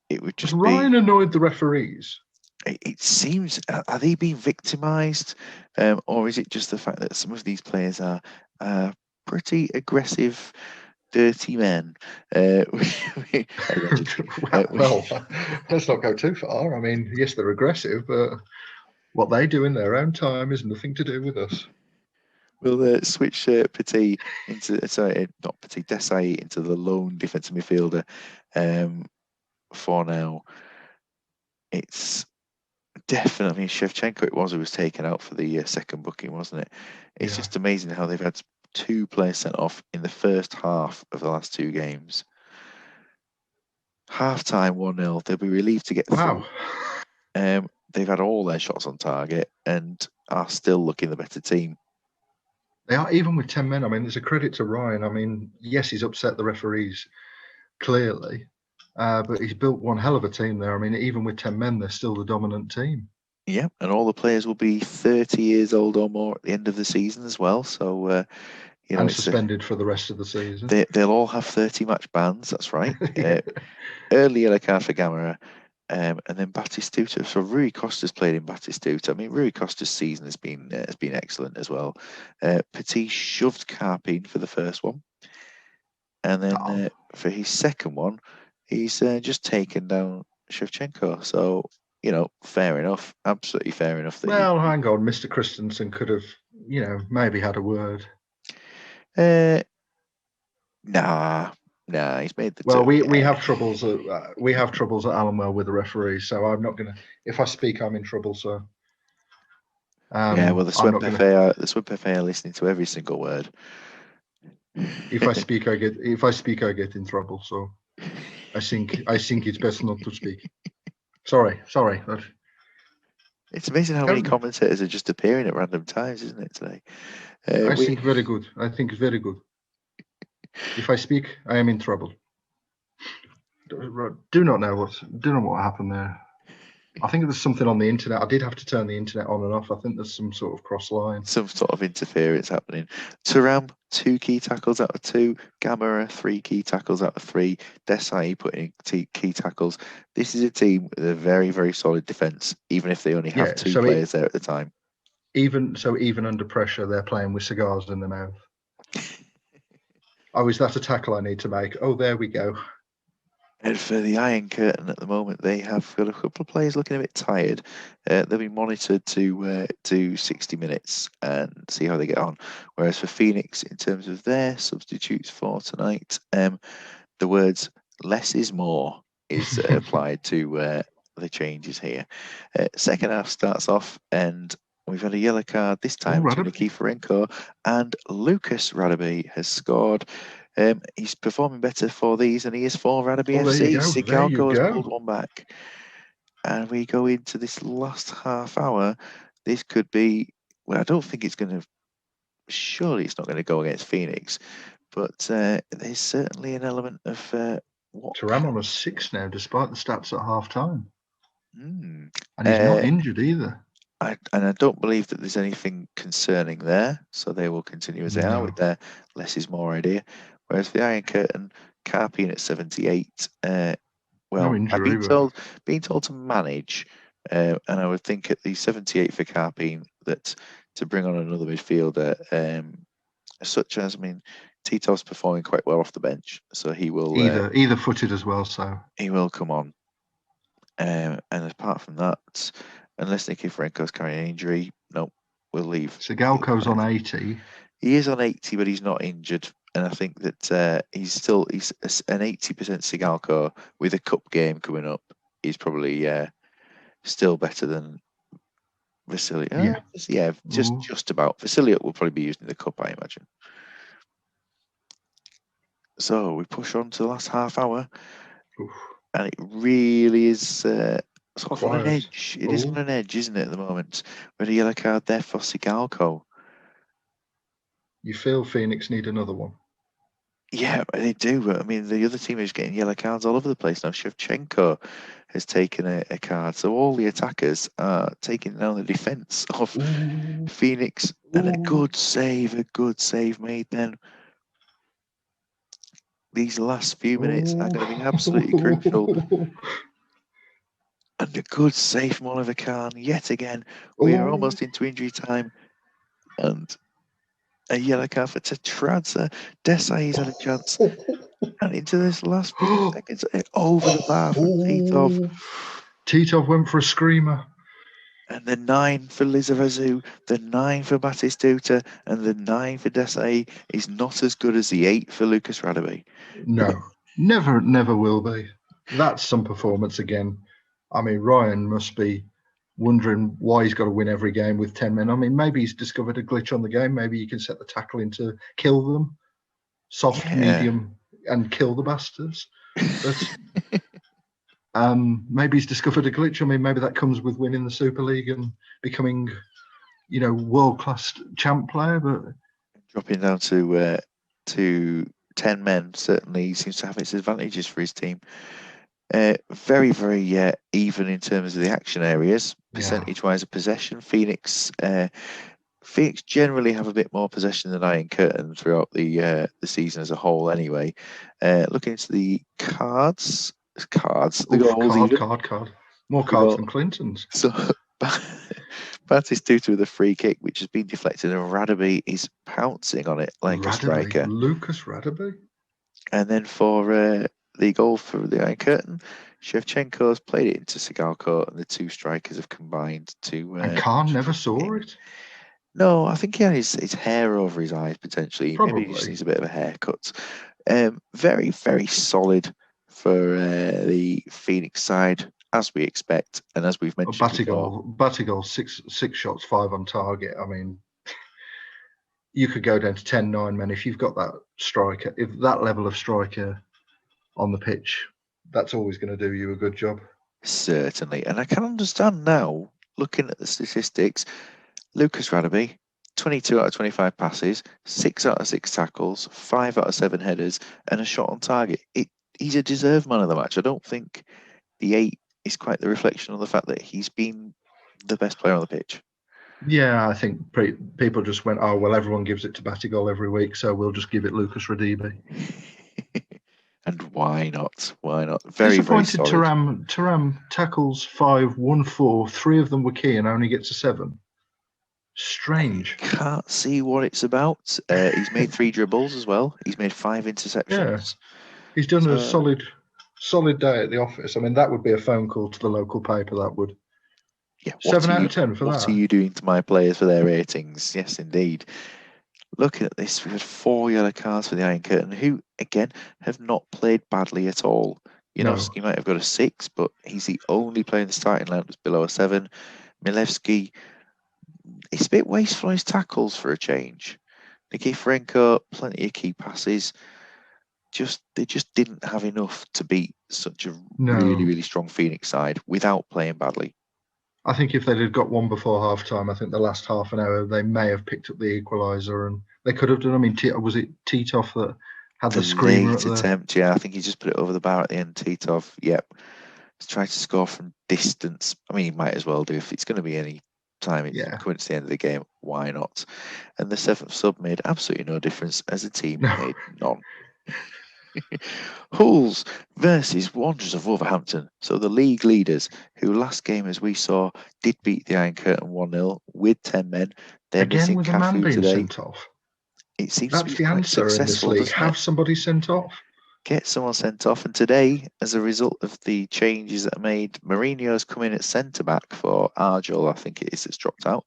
it would Was just Ryan be. annoyed the referees? It seems, are they being victimised, or is it just the fact that some of these players are pretty aggressive, dirty men? Allegedly. Well, let's not go too far. I mean, yes, they're aggressive, but what they do in their own time is nothing to do with us. We'll switch Petit into, sorry, not Petit, Desai into the lone defensive midfielder for now. It's definitely Shevchenko. It was who was taken out for the second booking, wasn't it? It's Yeah. just amazing how they've had 2 players sent off in the first half of the last 2 games. Half time 1-0. They'll be relieved to get Wow. through. They've had all their shots on target and are still looking the better team. They are, even with 10 men. I mean, there's a credit to Ryan. I mean, yes, he's upset the referees, clearly, but he's built one hell of a team there. I mean, even with 10 men, they're still the dominant team. Yeah, and all the players will be 30 years old or more at the end of the season as well. So, and suspended for the rest of the season. They'll all have 30 match bans. That's right. Early yellow card for Gamera, and then Batistuta. So Rui Costa's played in Batistuta. I mean, Rui Costa's season has been excellent as well. Petit shoved Carpine for the first one, and then for his second one, he's just taken down Shevchenko. So fair enough, absolutely fair enough. Well, hang on, Mr. Christensen could have, maybe had a word. Nah, he's made the. Well, we have troubles. We have troubles at Allenwell with the referees, so I'm not gonna. If I speak, I'm in trouble. So. Yeah, well, the Swemp FA are listening to every single word. If I speak, I get in trouble. So, I think it's best not to speak. Sorry. It's amazing how many commentators are just appearing at random times, isn't it, today? I think very good. I think it's very good. If I speak, I am in trouble. Do not know what happened there. I think there's something on the internet. I did have to turn the internet on and off. I think there's some sort of cross line. Some sort of interference happening. Thuram, 2 key tackles out of 2. Gamera, 3 key tackles out of 3. Desai putting in key tackles. This is a team with a very, very solid defence, even if they only have 2 players there at the time. Even under pressure, they're playing with cigars in their mouth. Oh, is that a tackle I need to make? Oh, there we go. And for the Iron Curtain at the moment, they have got a couple of players looking a bit tired. They'll be monitored to 60 minutes and see how they get on. Whereas for Phoenix, in terms of their substitutes for tonight, the words "less is more" is applied to the changes here. Second half starts off, and we've had a yellow card this time to Nikiforenko, and Lucas Radaby has scored. He's performing better for these than he is for Radaby FC. Sigalko has pulled one back. And we go into this last half hour. This could be, well, I don't think it's going to, surely it's not going to go against Phoenix, but there's certainly an element of what. Thuram on a 6 now, despite the stats at half time. And he's not injured either. I don't believe that there's anything concerning there, so they will continue as they are with their less is more idea. Whereas the Iron Curtain, Carpine at 78, well, no injury, I've been told to manage, and I would think at the 78 for Carpine that to bring on another midfielder, such as, I mean, Tito's performing quite well off the bench, so he will either footed as well, so he will come on. And apart from that, unless Nikiforenko's carrying an injury, no, we'll leave. Sigalko's on 80. He is on 80, but he's not injured. And I think that he's an 80% Sigalko with a cup game coming up. He's probably still better than Vasiliot. Just about. Vasiliot will probably be using the cup, I imagine. So we push on to the last half hour, and it really is sort of on an edge. It is on an edge, isn't it, at the moment? With a yellow card there for Sigalko. You feel Phoenix need another one? Yeah, they do. But I mean, the other team is getting yellow cards all over the place now. Shevchenko has taken a card, so all the attackers are taking down the defense of Phoenix. And a good save made then. These last few minutes are going to be absolutely crucial. And a good save from Oliver Kahn. Yet again, we are almost into injury time. And a yellow card for Tetradze. Desai's had a chance. And into this last few seconds, over the bar from Titov. Titov went for a screamer. And the 9 for Lizarazu, the 9 for Batistuta, and the 9 for Desai is not as good as the 8 for Lucas Radebe. No, never will be. That's some performance again. I mean, Ryan must be wondering why he's got to win every game with 10 men. I mean, maybe he's discovered a glitch on the game. Maybe you can set the tackle in to kill them. Soft, medium, and kill the bastards. But maybe he's discovered a glitch. I mean, maybe that comes with winning the Super League and becoming, world-class champ player. But dropping down to 10 men certainly seems to have its advantages for his team. Very, very even in terms of the action areas, percentage-wise of possession. Phoenix generally have a bit more possession than Iron Curtain throughout the season as a whole. Anyway, looking into the cards, the goals even. Card. More cards than Clinton's. So Batistuta with a free kick, which has been deflected, and Radebe is pouncing on it like a striker. Lucas Radebe. And then for the goal for the Iron Curtain, Shevchenko's played it into Sigalko, and the two strikers have combined to. And Khan never saw it. No, I think he had his hair over his eyes potentially. Probably. Maybe he just needs a bit of a haircut. Very, very solid for the Phoenix side, as we expect, and as we've mentioned Batigol, six shots, 5 on target. I mean, you could go down to 10-9 men if you've got that striker. If that level of striker on the pitch, that's always going to do you a good job. Certainly, and I can understand now, looking at the statistics, Lucas Radebe, 22 out of 25 passes, 6 out of 6 tackles, 5 out of 7 headers, and a shot on target. He's a deserved man of the match. I don't think the 8 is quite the reflection of the fact that he's been the best player on the pitch. Yeah, I think people just went, oh, well, everyone gives it to Batigol every week, so we'll just give it Lucas Radebe. And why not? Why not? Very, disappointed. Very solid. Turam tackles 5, 1, 4. 3 of them were key and only gets a 7. Strange. I can't see what it's about. He's made 3 dribbles as well. He's made 5 interceptions. Yeah. He's done a solid day at the office. I mean, that would be a phone call to the local paper, that would. Yeah, 7 out of 10 for that. What are you doing to my players for their ratings? Yes, indeed. Looking at this, we've had 4 yellow cards for the Iron Curtain, who, again, have not played badly at all. He might have got a 6, but he's the only player in the starting line that's below a 7. Milevsky, it's a bit wasteful on his tackles for a change. Nikiforenko, plenty of key passes. They just didn't have enough to beat such a really, really strong Phoenix side without playing badly. I think if they'd have got one before half-time, I think the last half an hour, they may have picked up the equaliser, and they could have done. I mean, was it Titov that had the screamer late attempt? Yeah, I think he just put it over the bar at the end. Titov, yep. He's trying to score from distance. I mean, he might as well do. If it's going to be any time it's coming to the end of the game, why not? And the 7th sub made absolutely no difference, as the team made none. Hulls versus Wanderers of Wolverhampton. So the league leaders, who last game, as we saw, did beat the Iron Curtain 1-0 with 10 men. They're again missing with Cafu a man being today. Sent off. It seems that's to be the answer in this league. Have somebody sent off. Get someone sent off. And today, as a result of the changes that are made, Mourinho's come in at centre back for Argel, I think it is, that's dropped out.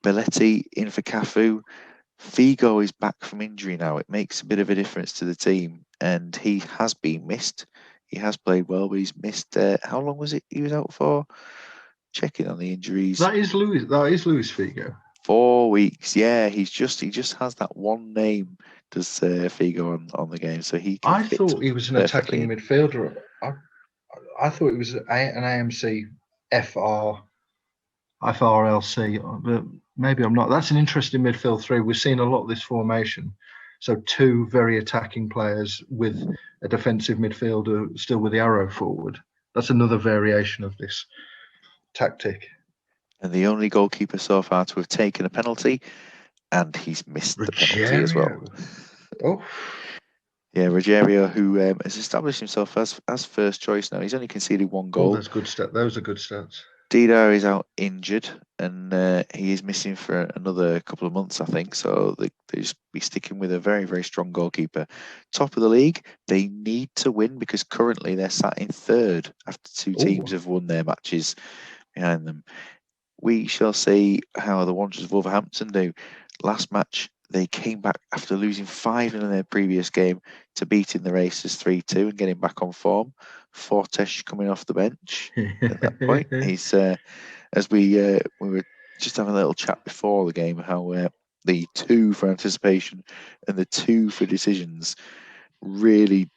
Belletti in for Cafu. Figo is back from injury now. It makes a bit of a difference to the team, and he has been missed. He has played well, but he's missed. How long was it he was out for? Checking on the injuries. That is Luis Figo. 4 weeks. Yeah, he just has that one name. Does Figo on the game? So he. I thought he was an attacking midfielder. I thought it was an AMC FRLC, but maybe I'm not. That's an interesting midfield 3. We've seen a lot of this formation. So 2 very attacking players with a defensive midfielder still with the arrow forward. That's another variation of this tactic. And the only goalkeeper so far to have taken a penalty, and he's missed the penalty as well. Oh. Yeah, Rogerio, who has established himself as first choice now. He's only conceded one Oh, goal. that's good stat. Those are good stats. Didar is out injured, and he is missing for another couple of months, I think. So they just be sticking with a very, very strong goalkeeper. Top of the league, they need to win because currently they're sat in third after two Oh, teams have won their matches behind them. We shall see how the Wanderers of Wolverhampton do. Last match, they came back after losing 5 in their previous game to beating the Racers 3-2 and getting back on form. Fortes coming off the bench at that point. He's as we were just having a little chat before the game, how the 2 for anticipation and the 2 for decisions really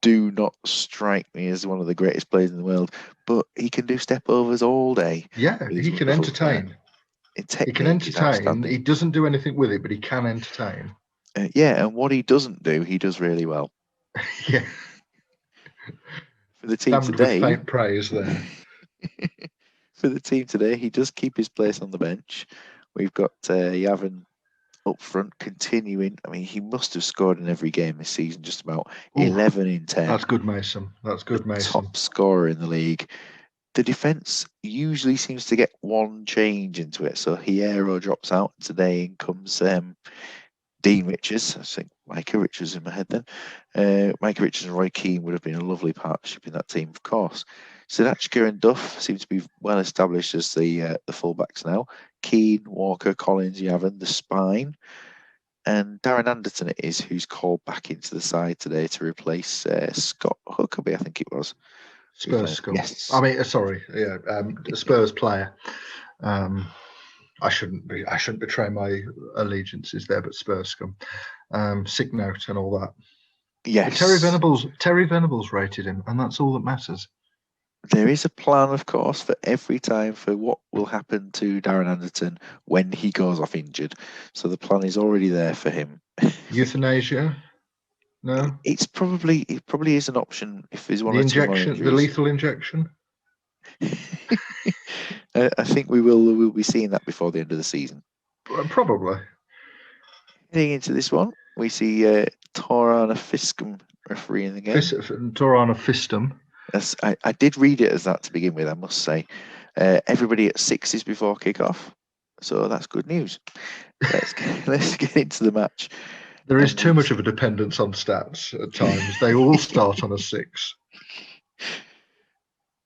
do not strike me as one of the greatest players in the world, but he can do step overs all day yeah, with his he can wonderful entertain. He can technique is entertain. He outstanding. doesn't do anything with it, but he can entertain. Yeah, and what he doesn't do, he does really well. Yeah, For the team damned with today, faint praise there. for the team today, he does keep his place on the bench. We've got Yavin up front continuing. I mean, he must have scored in every game this season, just about Oh, 11 in 10. that's good, Mason. That's The good, Mason. top scorer in the league. The defence usually seems to get one change into it. So Hierro drops out. Today in comes Dean Richards. I think Micah Richards in my head then. Micah Richards and Roy Keane would have been a lovely partnership in that team, of course. Sadachka and Duff seem to be well established as the fullbacks now. Keane, Walker, Collins, Yavin, the spine. And Darren Anderton it is who's called back into the side today to replace Scott Huckabee, I think it was. Spurs scum. Yes. I mean, sorry, yeah, Spurs player. I shouldn't betray my allegiances there, but Spurs scum. Sick note and all that. Yes. But Terry Venables rated him, and that's all that matters. There is a plan, of course, for every time for what will happen to Darren Anderton when he goes off injured. So the plan is already there for him. Euthanasia? No. It probably is an option if there's one The or two more injection, the injuries. lethal injection. I think we'll be seeing that before the end of the season. Probably. Heading into this one, we see Torana Fiskum referee in the game. Torana Fistum. Yes, I did read it as that to begin with, I must say. Everybody at 6 is before kick-off, so that's good news. Let's get into the match. There is too much of a dependence on stats at times. They all start on a 6.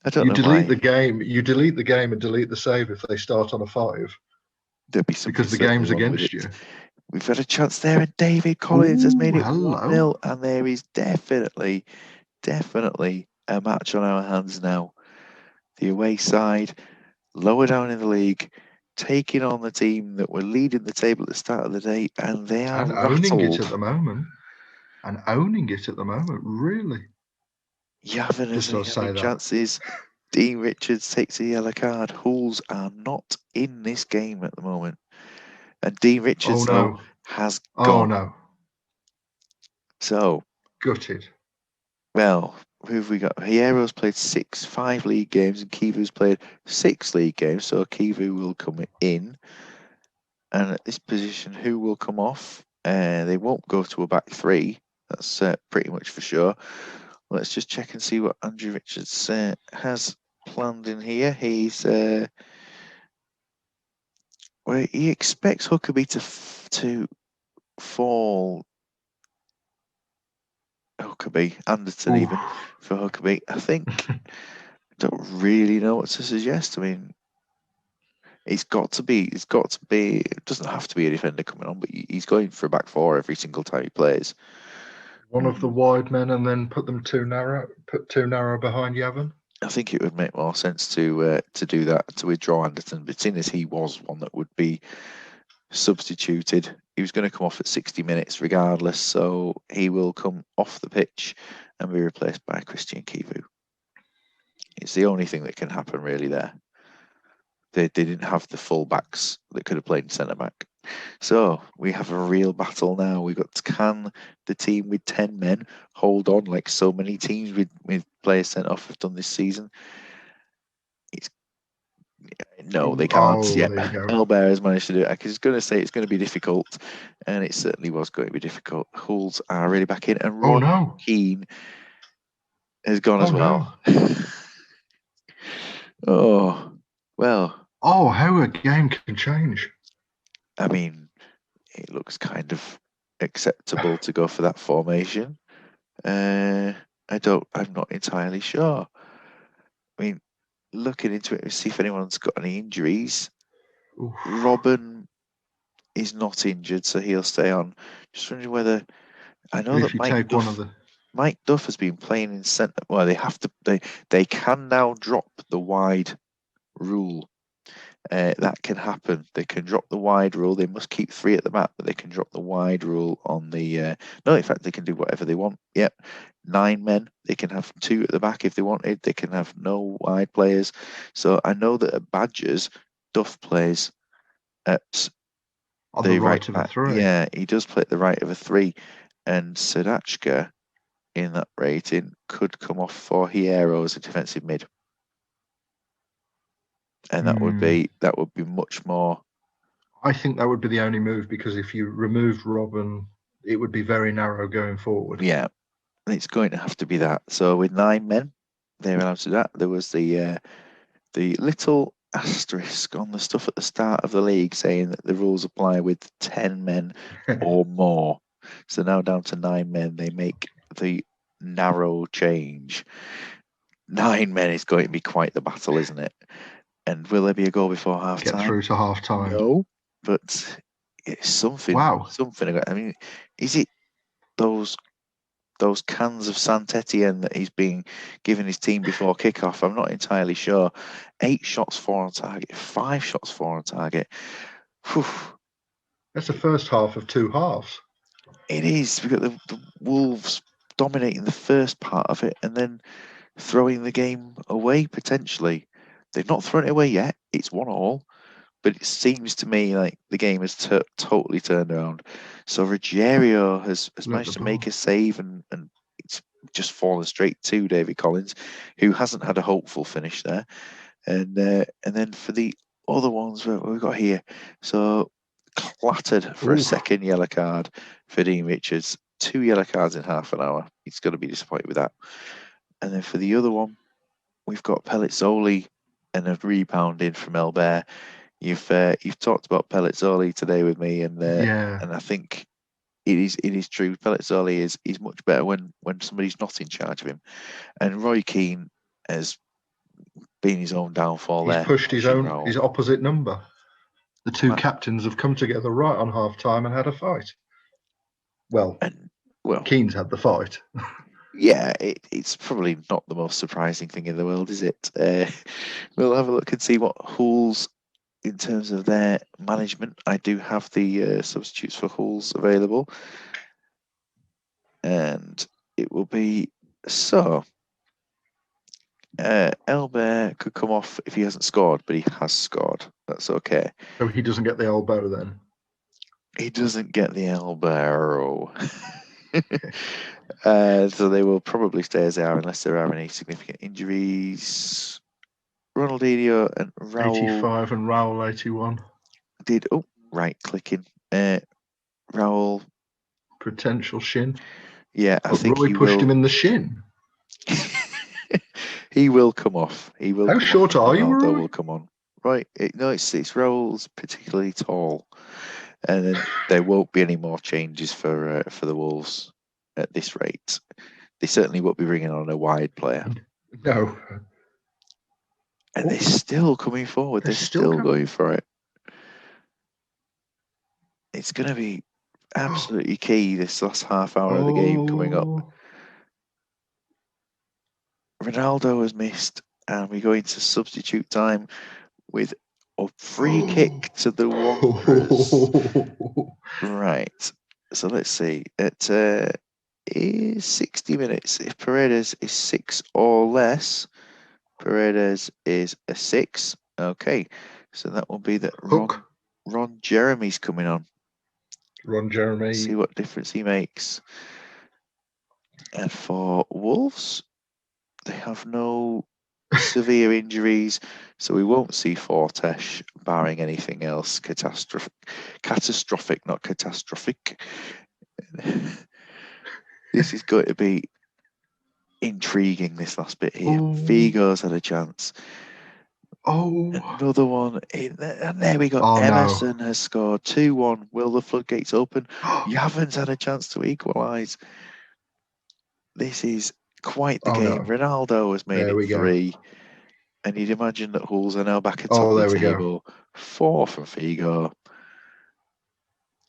I don't You know delete why. the game. You delete the game and delete the save if they start on a 5. There'll be something Because the game's wrong with against it. you. We've had a chance there, and David Collins has made it Hello. 1-0, and there is definitely a match on our hands now. The away side, lower down in the league, taking on the team that were leading the table at the start of the day, and they are And rattled. owning it at the moment. Really. Yavin has Just I'll say having that. chances. Dean Richards takes a yellow card. Hulls are not in this game at the moment. And Dean Richards, though, has gone. No. So, Gutted. well, who have we got? Hierro's played 5 league games, and Kivu's played 6 league games. So Kivu will come in. And at this position, who will come off? They won't go to a back 3. That's pretty much for sure. Let's just check and see what Andrew Richards has planned in here. He expects Huckabee to fall. Huckabee, Anderton even for Huckabee. I think don't really know what to suggest. I mean, it's got to be. It doesn't have to be a defender coming on, but he's going for a back 4 every single time he plays. One of the wide men, and then put two narrow behind Yavin. I think it would make more sense to do that, to withdraw Anderton, but seeing as he was one that would be substituted, he was going to come off at 60 minutes regardless, so he will come off the pitch and be replaced by Christian Kivu. It's the only thing that can happen really there. They didn't have the full backs that could have played in centre back. So we have a real battle now. We've got, can the team with 10 men hold on like so many teams with players sent off have done this season? No, they can't. Oh, Yeah, there you go. Elbear has managed to do it. I was going to say it's going to be difficult, and it certainly was going to be difficult. Hulls are really back in, and Oh Ron no. Keane has gone as Oh no. well. Oh, well, Oh, how a game can change. I mean, it looks kind of acceptable to go for that formation. I'm not entirely sure. I mean, looking into it to see if anyone's got any injuries. Oof. Robin is not injured, so he'll stay on. Just wondering whether I know But that if you take one of the Mike Duff has been playing in centre. Well, they can now drop the wide rule. That can happen. They can drop the wide rule. They must keep 3 at the back, but they can drop the wide rule on the. No, in fact, they can do whatever they want. Yep, 9 men. They can have 2 at the back if they wanted. They can have no wide players. So I know that at Badgers, Duff plays at on the the right right of a back. 3. Yeah, he does play at the right of a 3, and Sadachka in that rating could come off for Hierro as a defensive mid, and that would be much more. I think that would be the only move, because if you removed Robin, it would be very narrow going forward. Yeah, it's going to have to be that. So with 9 men, they're allowed to do that. There was the little asterisk on the stuff at the start of the league saying that the rules apply with 10 men or more. So now down to 9 men, they make the narrow change. 9 men is going to be quite the battle, isn't it? And will there be a goal before half Get time? through to half time. No, but it's something. Wow. Something. I mean, is it those cans of Saint Etienne that he's been giving his team before kickoff? I'm not entirely sure. 8 shots, 4 on target. 5 shots, 4 on target. Whew. That's the first half of 2 halves. It is. We've got the Wolves dominating the first part of it and then throwing the game away potentially. They've not thrown it away yet. It's 1-1. But it seems to me like the game has totally turned around. So Ruggiero has managed to make a save, and it's just fallen straight to David Collins, who hasn't had a hopeful finish there. And then for the other ones, what we've got here, so clattered for a second yellow card for Dean Richards. 2 yellow cards in half an hour. He's got to be disappointed with that. And then for the other one, we've got Pellizzoli and a rebound in from Elbear. You've talked about Pellizzoli today with me, and and I think it is true. Pellizzoli is much better when somebody's not in charge of him, and Roy Keane has been his own downfall. He's there, pushed his opposite number. The 2 captains have come together right on half time and had a fight. Well, Keane's had the fight. Yeah, it's probably not the most surprising thing in the world, is it? We'll have a look and see what Hull's, in terms of their management. I do have the substitutes for Hulls available, and it will be so. Elbear could come off if he hasn't scored, but he has scored. That's okay. So he doesn't get the elbow then? He doesn't get the elbow. So they will probably stay as they are unless there are any significant injuries. Ronaldinho and Raul. 85 and Raul 81. Did right clicking. Raul. Potential shin. Yeah, I think Roy pushed him in the shin. He will come off. He will. How short are you, Roy? Will come on. Right. It's Raul's particularly tall, and then there won't be any more changes for the Wolves at this rate. They certainly won't be bringing on a wide player. No. And they're still coming forward. They're still going for it. It's going to be absolutely key this last half hour of the game coming up. Ronaldo has missed, and we go into substitute time with a free kick to the Wanderers. Right. So let's see. It is 60 minutes. If Paredes is 6 or less, Paredes is a 6. Okay. So that will be that Ron Jeremy's coming on. Ron Jeremy. See what difference he makes. And for Wolves, they have no severe injuries, so we won't see Fortesh, barring anything else catastrophic, not catastrophic. This is going to be intriguing, this last bit here. Oh. Vigo's had a chance. Oh. Another one in there, and there we go. Oh, Emerson no. has scored 2-1. Will the floodgates open? Yavin's had a chance to equalise. This is quite the Oh, game. no. Ronaldo has made There it we go. 3. And you'd imagine that Hulls are now back at top Oh, of there the we go. table. 4 from Figo.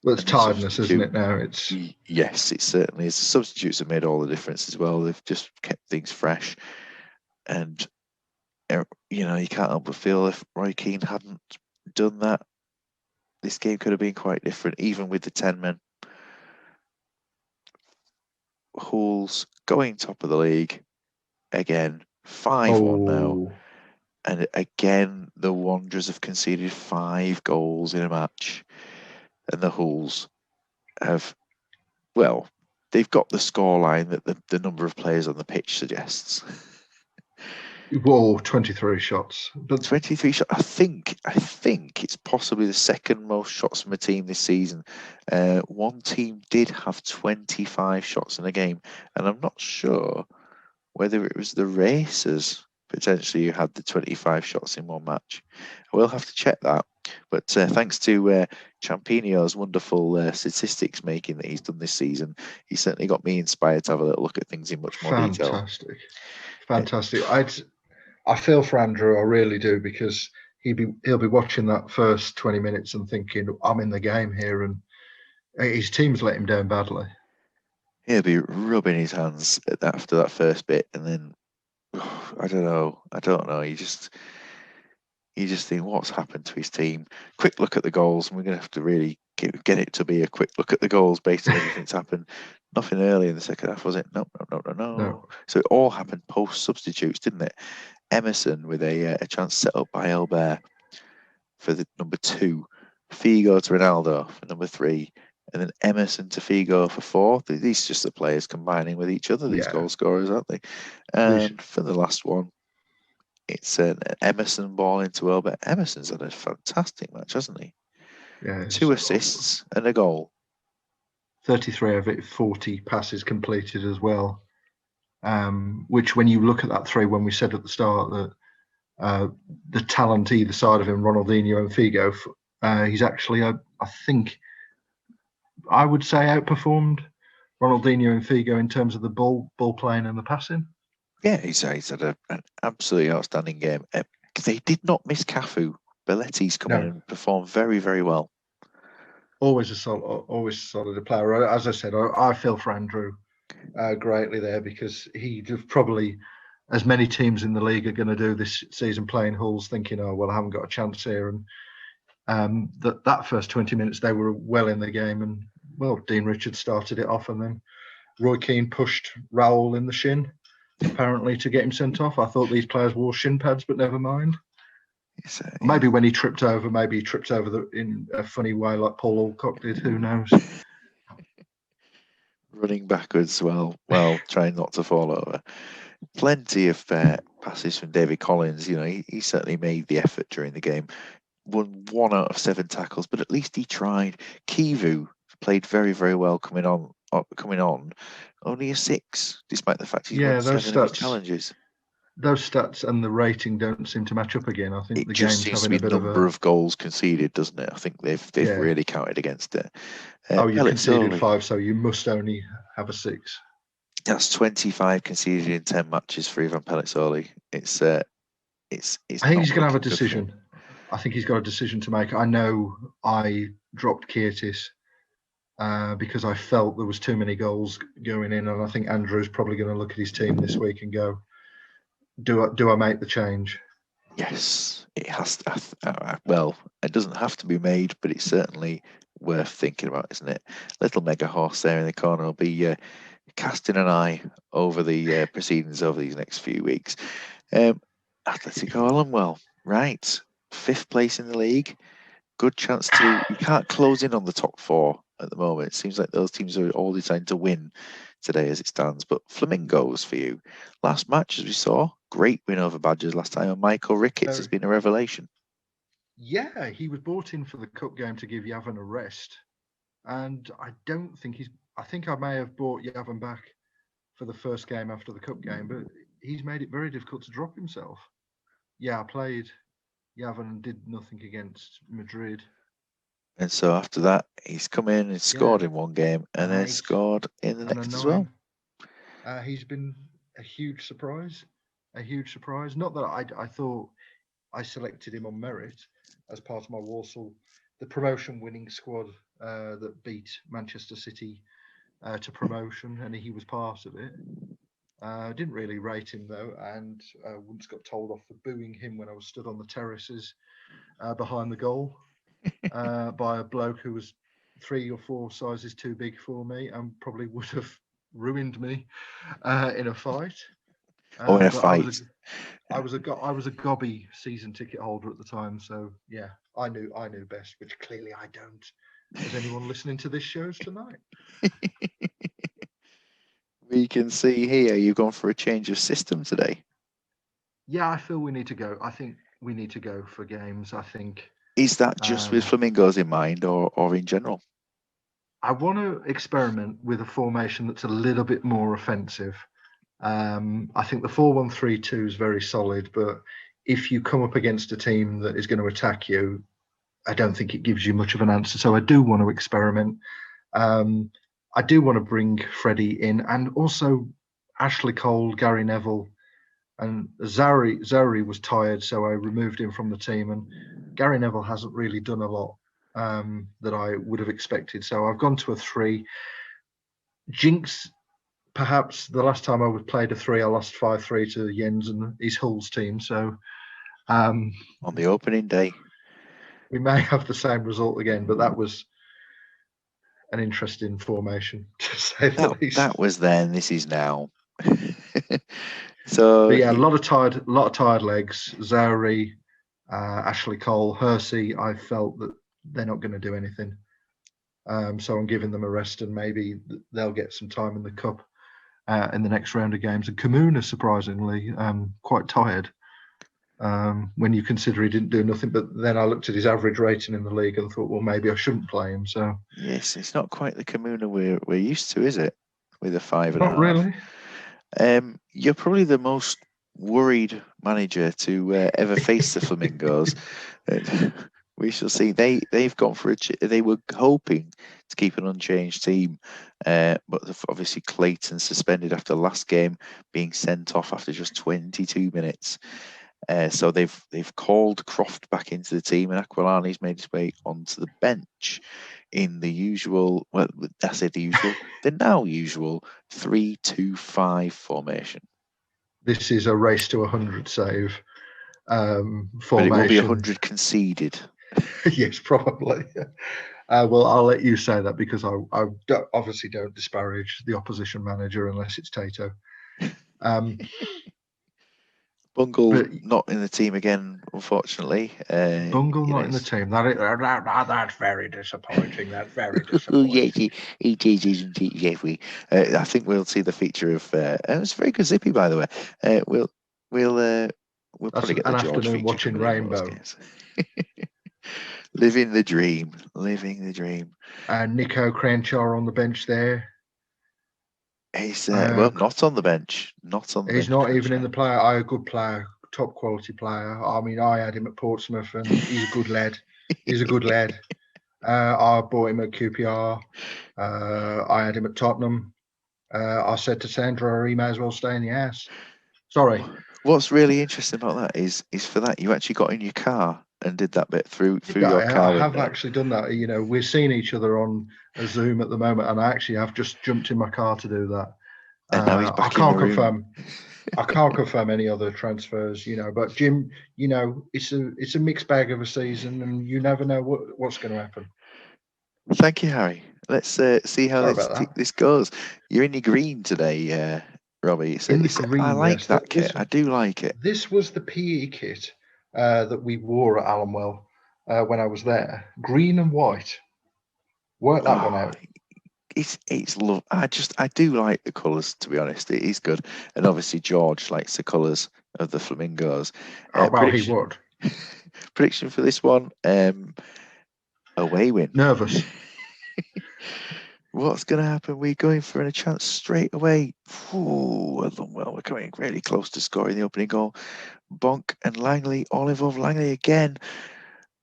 Well, it's And the tiredness, isn't substitute, it, now? It's yes, it certainly is. The substitutes have made all the difference as well. They've just kept things fresh. And, you know, you can't help but feel if Roy Keane hadn't done that, this game could have been quite different, even with the 10 men. Hulls going top of the league again, 5-1 now. And again, the Wanderers have conceded 5 goals in a match. And the Hulls have, well, they've got the scoreline that the number of players on the pitch suggests. Whoa, 23 shots. But 23 shots. I think it's possibly the second most shots from a team this season. One team did have 25 shots in a game, and I'm not sure whether it was the Racers potentially who had the 25 shots in one match. I will have to check that. But thanks to Champinio's wonderful statistics making that he's done this season, he certainly got me inspired to have a little look at things in much more detail. Fantastic. I feel for Andrew, I really do, because he'll be watching that first 20 minutes and thinking, I'm in the game here, and his team's let him down badly. He'll be rubbing his hands after that first bit, and then I don't know. You just think, what's happened to his team? Quick look at the goals, and we're going to have to really get it to be a quick look at the goals based on everything that's happened. Nothing early in the second half, was it? No. So it all happened post substitutes, didn't it? Emerson with a chance set up by Elbert for the number 2, Figo to Ronaldo for number 3, and then Emerson to Figo for 4. These are just the players combining with each other, these goal scorers, aren't they? And for the last one, it's an Emerson ball into Elbert. Emerson's had a fantastic match, hasn't he? Yeah. 2 assists and a goal. 33 of it, 40 passes completed as well. Which, when you look at that 3, when we said at the start that the talent either side of him, Ronaldinho and Figo, he's actually, I think, I would say, outperformed Ronaldinho and Figo in terms of the ball playing and the passing. Yeah, he's had an absolutely outstanding game. They did not miss Cafu. Belletti's come in and performed very, very well. Always a solid player. As I said, I feel for Andrew greatly there, because he probably, as many teams in the league are going to do this season, playing Hulls, thinking, oh, well, I haven't got a chance here. And that first 20 minutes, they were well in the game. And, well, Dean Richards started it off, and then Roy Keane pushed Raoul in the shin, apparently, to get him sent off. I thought these players wore shin pads, but never mind. Maybe when he tripped over, in a funny way like Paul Alcock did. Who knows? Running backwards while trying not to fall over. Plenty of passes from David Collins. You know, he certainly made the effort during the game. Won 1 out of 7 tackles, but at least he tried. Kivu played very, very well coming on. Only a 6, despite the fact he's won 7 of his challenges. Those stats and the rating don't seem to match up again. I think it the just game's seems to having be a bit number of goals conceded, doesn't it? I think they've really counted against it. You conceded 5, so you must only have a 6. That's 25 conceded in 10 matches for Ivan Pellizzoli. It's I think he's going to have a decision. I think he's got a decision to make. I know I dropped Kiertis because I felt there was too many goals going in, and I think Andrew's probably going to look at his team this week and go, do I make the change? Yes, it has to. Well, it doesn't have to be made, but it's certainly worth thinking about, isn't it? Little mega horse there in the corner will be casting an eye over the proceedings over these next few weeks. Atletico Allenwell, right, 5th place in the league. Good chance to. You can't close in on the top 4 at the moment. It seems like those teams are all designed to win today as it stands. But Flamingos for you. Last match, as we saw, great win over Badgers last time, and Michael Ricketts has been a revelation. Yeah, he was brought in for the cup game to give Yavin a rest. And I don't think I think I may have brought Yavin back for the first game after the cup game, but he's made it very difficult to drop himself. Yeah, I played Yavin and did nothing against Madrid. And so after that, he's come in and scored in one game and then he's scored in the next as well. He's been a huge surprise. A huge surprise. Not that I thought I selected him on merit as part of my Walsall, the promotion winning squad that beat Manchester City to promotion, and he was part of it. I didn't really rate him though, and once got told off for booing him when I was stood on the terraces behind the goal by a bloke who was 3 or 4 sizes too big for me and probably would have ruined me in a fight. In a fight. I was a gobby season ticket holder at the time, so yeah, I knew best, which clearly I don't. As anyone listening to this shows tonight. We can see here you've gone for a change of system today. Yeah, I feel we need to go. I think we need to go for games. I think. Is that just with Flamingos in mind, or in general? I want to experiment with a formation that's a little bit more offensive. I think the 4-1-3-2 is very solid, but if you come up against a team that is going to attack you, I don't think it gives you much of an answer. So I do want to experiment. I do want to bring Freddie in, and also Ashley Cole, Gary Neville, and Zari was tired, so I removed him from the team. And Gary Neville hasn't really done a lot that I would have expected. So I've gone to a 3. Jinx, perhaps the last time I played a 3, I lost 5-3 to Jens and his Hull's team. So on the opening day, we may have the same result again, but that was an interesting formation, to say the least. That was then. This is now. So but yeah, a lot of tired legs. Zari, Ashley Cole, Hersey. I felt that they're not going to do anything, so I'm giving them a rest, and maybe they'll get some time in the cup in the next round of games. And Kamuna, surprisingly, quite tired. When you consider he didn't do nothing, but then I looked at his average rating in the league and thought, well, maybe I shouldn't play him. So yes, it's not quite the Kamuna we're used to, is it? With a 5.5. Not really. You're probably the most worried manager to ever face the Flamingos. We shall see. They've gone for they were hoping to keep an unchanged team, but obviously Clayton suspended after the last game, being sent off after just 22 minutes. So they've called Croft back into the team, and Aquilani's made his way onto the bench in the usual, well, I say the usual, the now usual 3-2-5 formation. This is a race to 100 save formation. But it will be 100 conceded. Yes, probably. Well, I'll let you say that, because I obviously don't disparage the opposition manager unless it's Tato. Bungle not in the team again, unfortunately. Bungle not in the team. That's very disappointing. That's very disappointing. Yes, it is, isn't it, Jeffrey? I think we'll see the feature of. It's very good, Zippy, by the way. We'll probably get the George afternoon feature watching Rainbow. Living the dream. Living the dream. Nico Crenshaw on the bench there. He's well, not on the bench. Not on the bench. He's not even in the player. A good player, top quality player. I mean, I had him at Portsmouth, and he's a good lad. He's a good lad. I bought him at QPR. I had him at Tottenham. I said to Sandra, he may as well stay in the house. Sorry. What's really interesting about that is for that you actually got in your car and did that bit through your car window. I have actually done that. You know, we're seeing each other on a Zoom at the moment, and I actually have just jumped in my car to do that. And now he's back in the room. I can't confirm any other transfers, you know. But Jim, you know, it's a mixed bag of a season, and you never know what's going to happen. Thank you, Harry. Let's see how this goes. You're in your green today, Robbie. Green, I like that kit. I do like it. This was the PE kit that we wore at Allenwell when I was there. Green and white. Work that one out. it's love. I do like the colours, to be honest. It is good, and obviously George likes the colours of the flamingos. Oh, well, he Prediction would. prediction for this one: away win. Nervous. What's going to happen? We're going for a chance straight away. Ooh, well, we're coming really close to scoring the opening goal. Bonk and Langley, Olive of Langley again.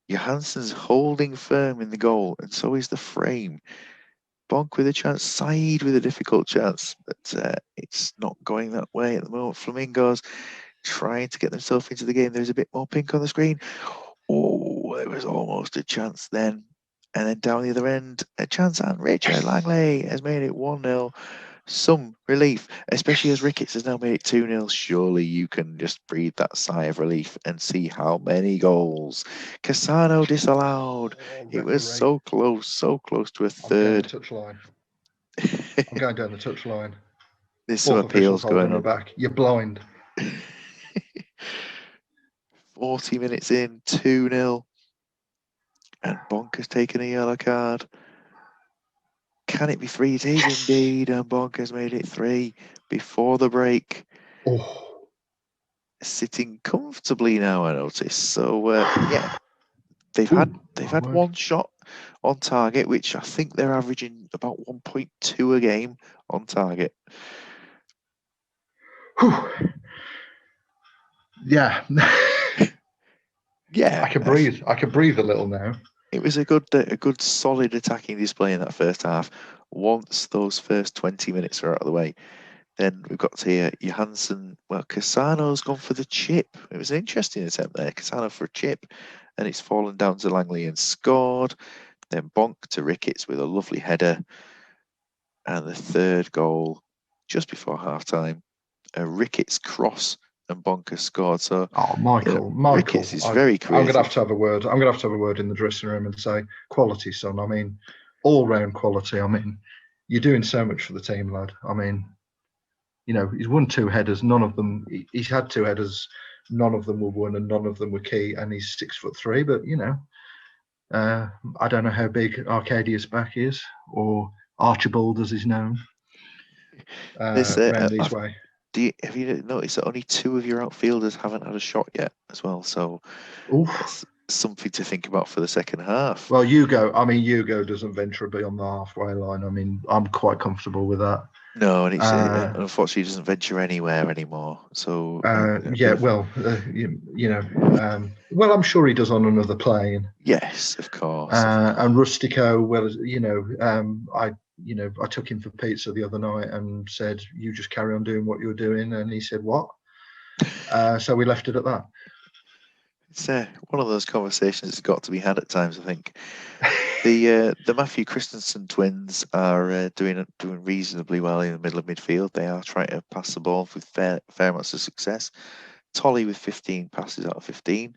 Johansson's holding firm in the goal, and so is the frame. Bonk with a chance, Saeed with a difficult chance, but it's not going that way at the moment. Flamingos trying to get themselves into the game. There's a bit more pink on the screen. Oh, there was almost a chance then. And then down the other end, a chance, and Richard Langley has made it 1-0. Some relief, especially as Ricketts has now made it 2-0. Surely you can just breathe that sigh of relief and see how many goals. Cassano disallowed. Oh, It was referee. so close to a I'm getting the third. touchline. I'm going down the touchline. There's some Fourth official's appeals holding going me on. back. You're blind. 40 minutes in, 2-0. And Bonk has taken a yellow card. Can it be 3? It is Yes. indeed, and Bonk has made it 3 before the break. Oh. Sitting comfortably now, I notice. So yeah, they've Ooh, had word. one shot on target, which I think they're averaging about 1.2 a game on target. Whew. Yeah. Yeah, I can breathe. I can breathe a little now. it was a good solid attacking display in that first half. Once those first 20 minutes are out of the way, then we've got to hear Johansson. Well, Cassano's gone for the chip. It was an interesting attempt there. Cassano for a chip, and it's fallen down to Langley and scored. Then Bonk to Ricketts with a lovely header. And the third goal just before half time, a Ricketts cross, and Bonk has scored. So Michael, Ricketts is very I'm going to have creative. to have a word. I'm going to have to have a word in the dressing room and say, quality, son. I mean, all-round quality. I mean, you're doing so much for the team, lad. I mean, he's won 2 headers. None of them. He's had 2 headers. None of them were won, and none of them were key. And he's 6'3". But I don't know how big Arcadius back is, or Archibald as he's known around these way. Have you noticed that only 2 of your outfielders haven't had a shot yet as well? So Oof. that's something to think about for the second half. Well, Hugo doesn't venture beyond the halfway line. I mean, I'm quite comfortable with that. No, and it's unfortunately he doesn't venture anywhere anymore. So yeah, well, well, I'm sure he does on another plane. yes, of course. And Rustico, well, I took him for pizza the other night and said, "You just carry on doing what you're doing," and he said, "What?" So we left it at that. It's one of those conversations that's got to be had at times, I think. The Matthew Christensen twins are doing reasonably well in the middle of midfield. They are trying to pass the ball with fair amounts of success. Tolly with 15 passes out of 15.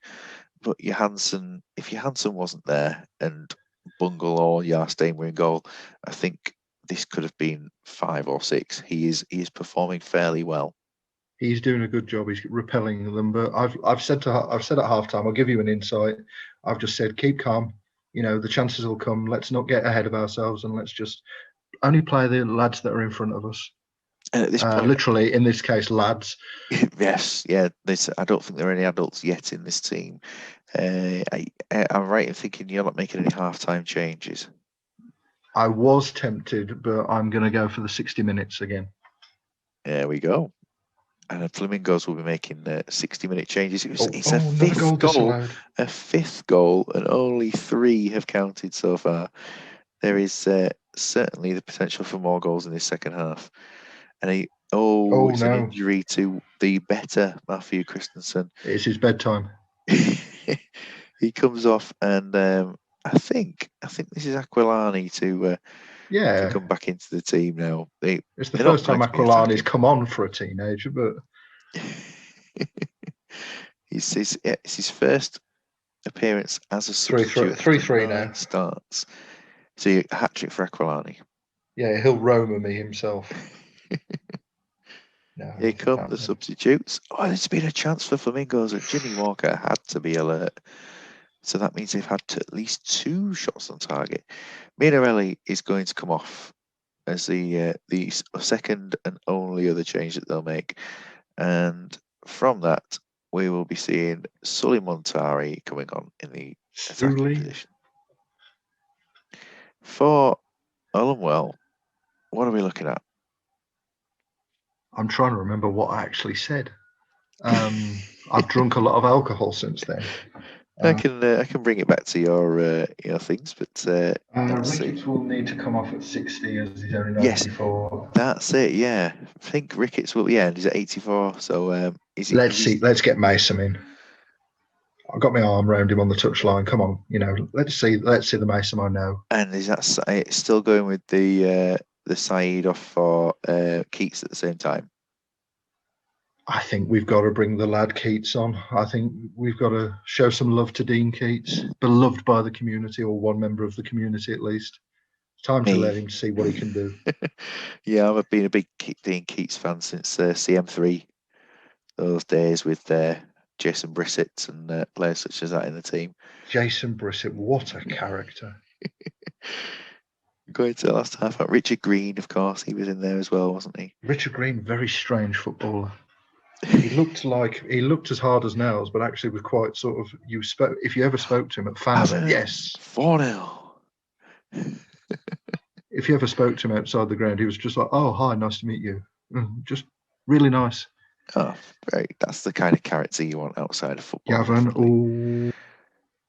But if Johansson wasn't there and Bungle or Jarstein were in goal, I think this could have been 5 or 6. He is performing fairly well. He's doing a good job. He's repelling them. But I've said at halftime, I'll give you an insight. I've just said, keep calm. The chances will come. Let's not get ahead of ourselves, and let's just only play the lads that are in front of us. And at this point, literally in this case, lads. Yes, yeah. I don't think there are any adults yet in this team. I'm right in thinking you're not making any halftime changes. I was tempted, but I'm going to go for the 60 minutes again. There we go. And the Flamingos will be making 60-minute changes. It's a fifth goal, and only 3 have counted so far. There is certainly the potential for more goals in this second half. And it's an injury to the better Matthew Christensen. It's his bedtime. He comes off, and I think this is Aquilani to come back into the team now. It's the first time Aquilani's come on for a teenager, but it's his first appearance as a substitute. 3-3 now. Starts. So a hat trick for Aquilani. Yeah, he'll Roma me himself. No, here come the substitutes. Oh, there's been a chance for Flamingos, and Jimmy Walker had to be alert. So that means they've had at least 2 shots on target. Minarelli is going to come off as the second and only other change that they'll make. And from that, we will be seeing Sully Montari coming on in the attacking position. For Ullenwell, what are we looking at? I'm trying to remember what I actually said. I've drunk a lot of alcohol since then. I can bring it back to your things, but Ricketts will need to come off at 60 as he's only 94. Yes, that's it. Yeah, I think Ricketts will. Yeah, and he's at 84. So let's get Mason in. I've got my arm around him on the touchline. Come on, let's see the Mason I know. And is that still going with the Saeed off for Keats at the same time? I think we've got to bring the lad Keats on. I think we've got to show some love to Dean Keats, beloved by the community, or one member of the community at least. It's time to let him see what he can do. Yeah, I've been a big Dean Keats fan since CM3. Those days with Jason Brissett and players such as that in the team. Jason Brissett, what a character. Going to the last half, Richard Green, of course, he was in there as well, wasn't he? Richard Green, very strange footballer. He looked as hard as nails, but actually was quite sort of. If you ever spoke to him at Fan, yes, 4-0. If you ever spoke to him outside the ground, he was just like, "Oh, hi, nice to meet you." Just really nice. Oh, great! That's the kind of character you want outside of football. Gavin,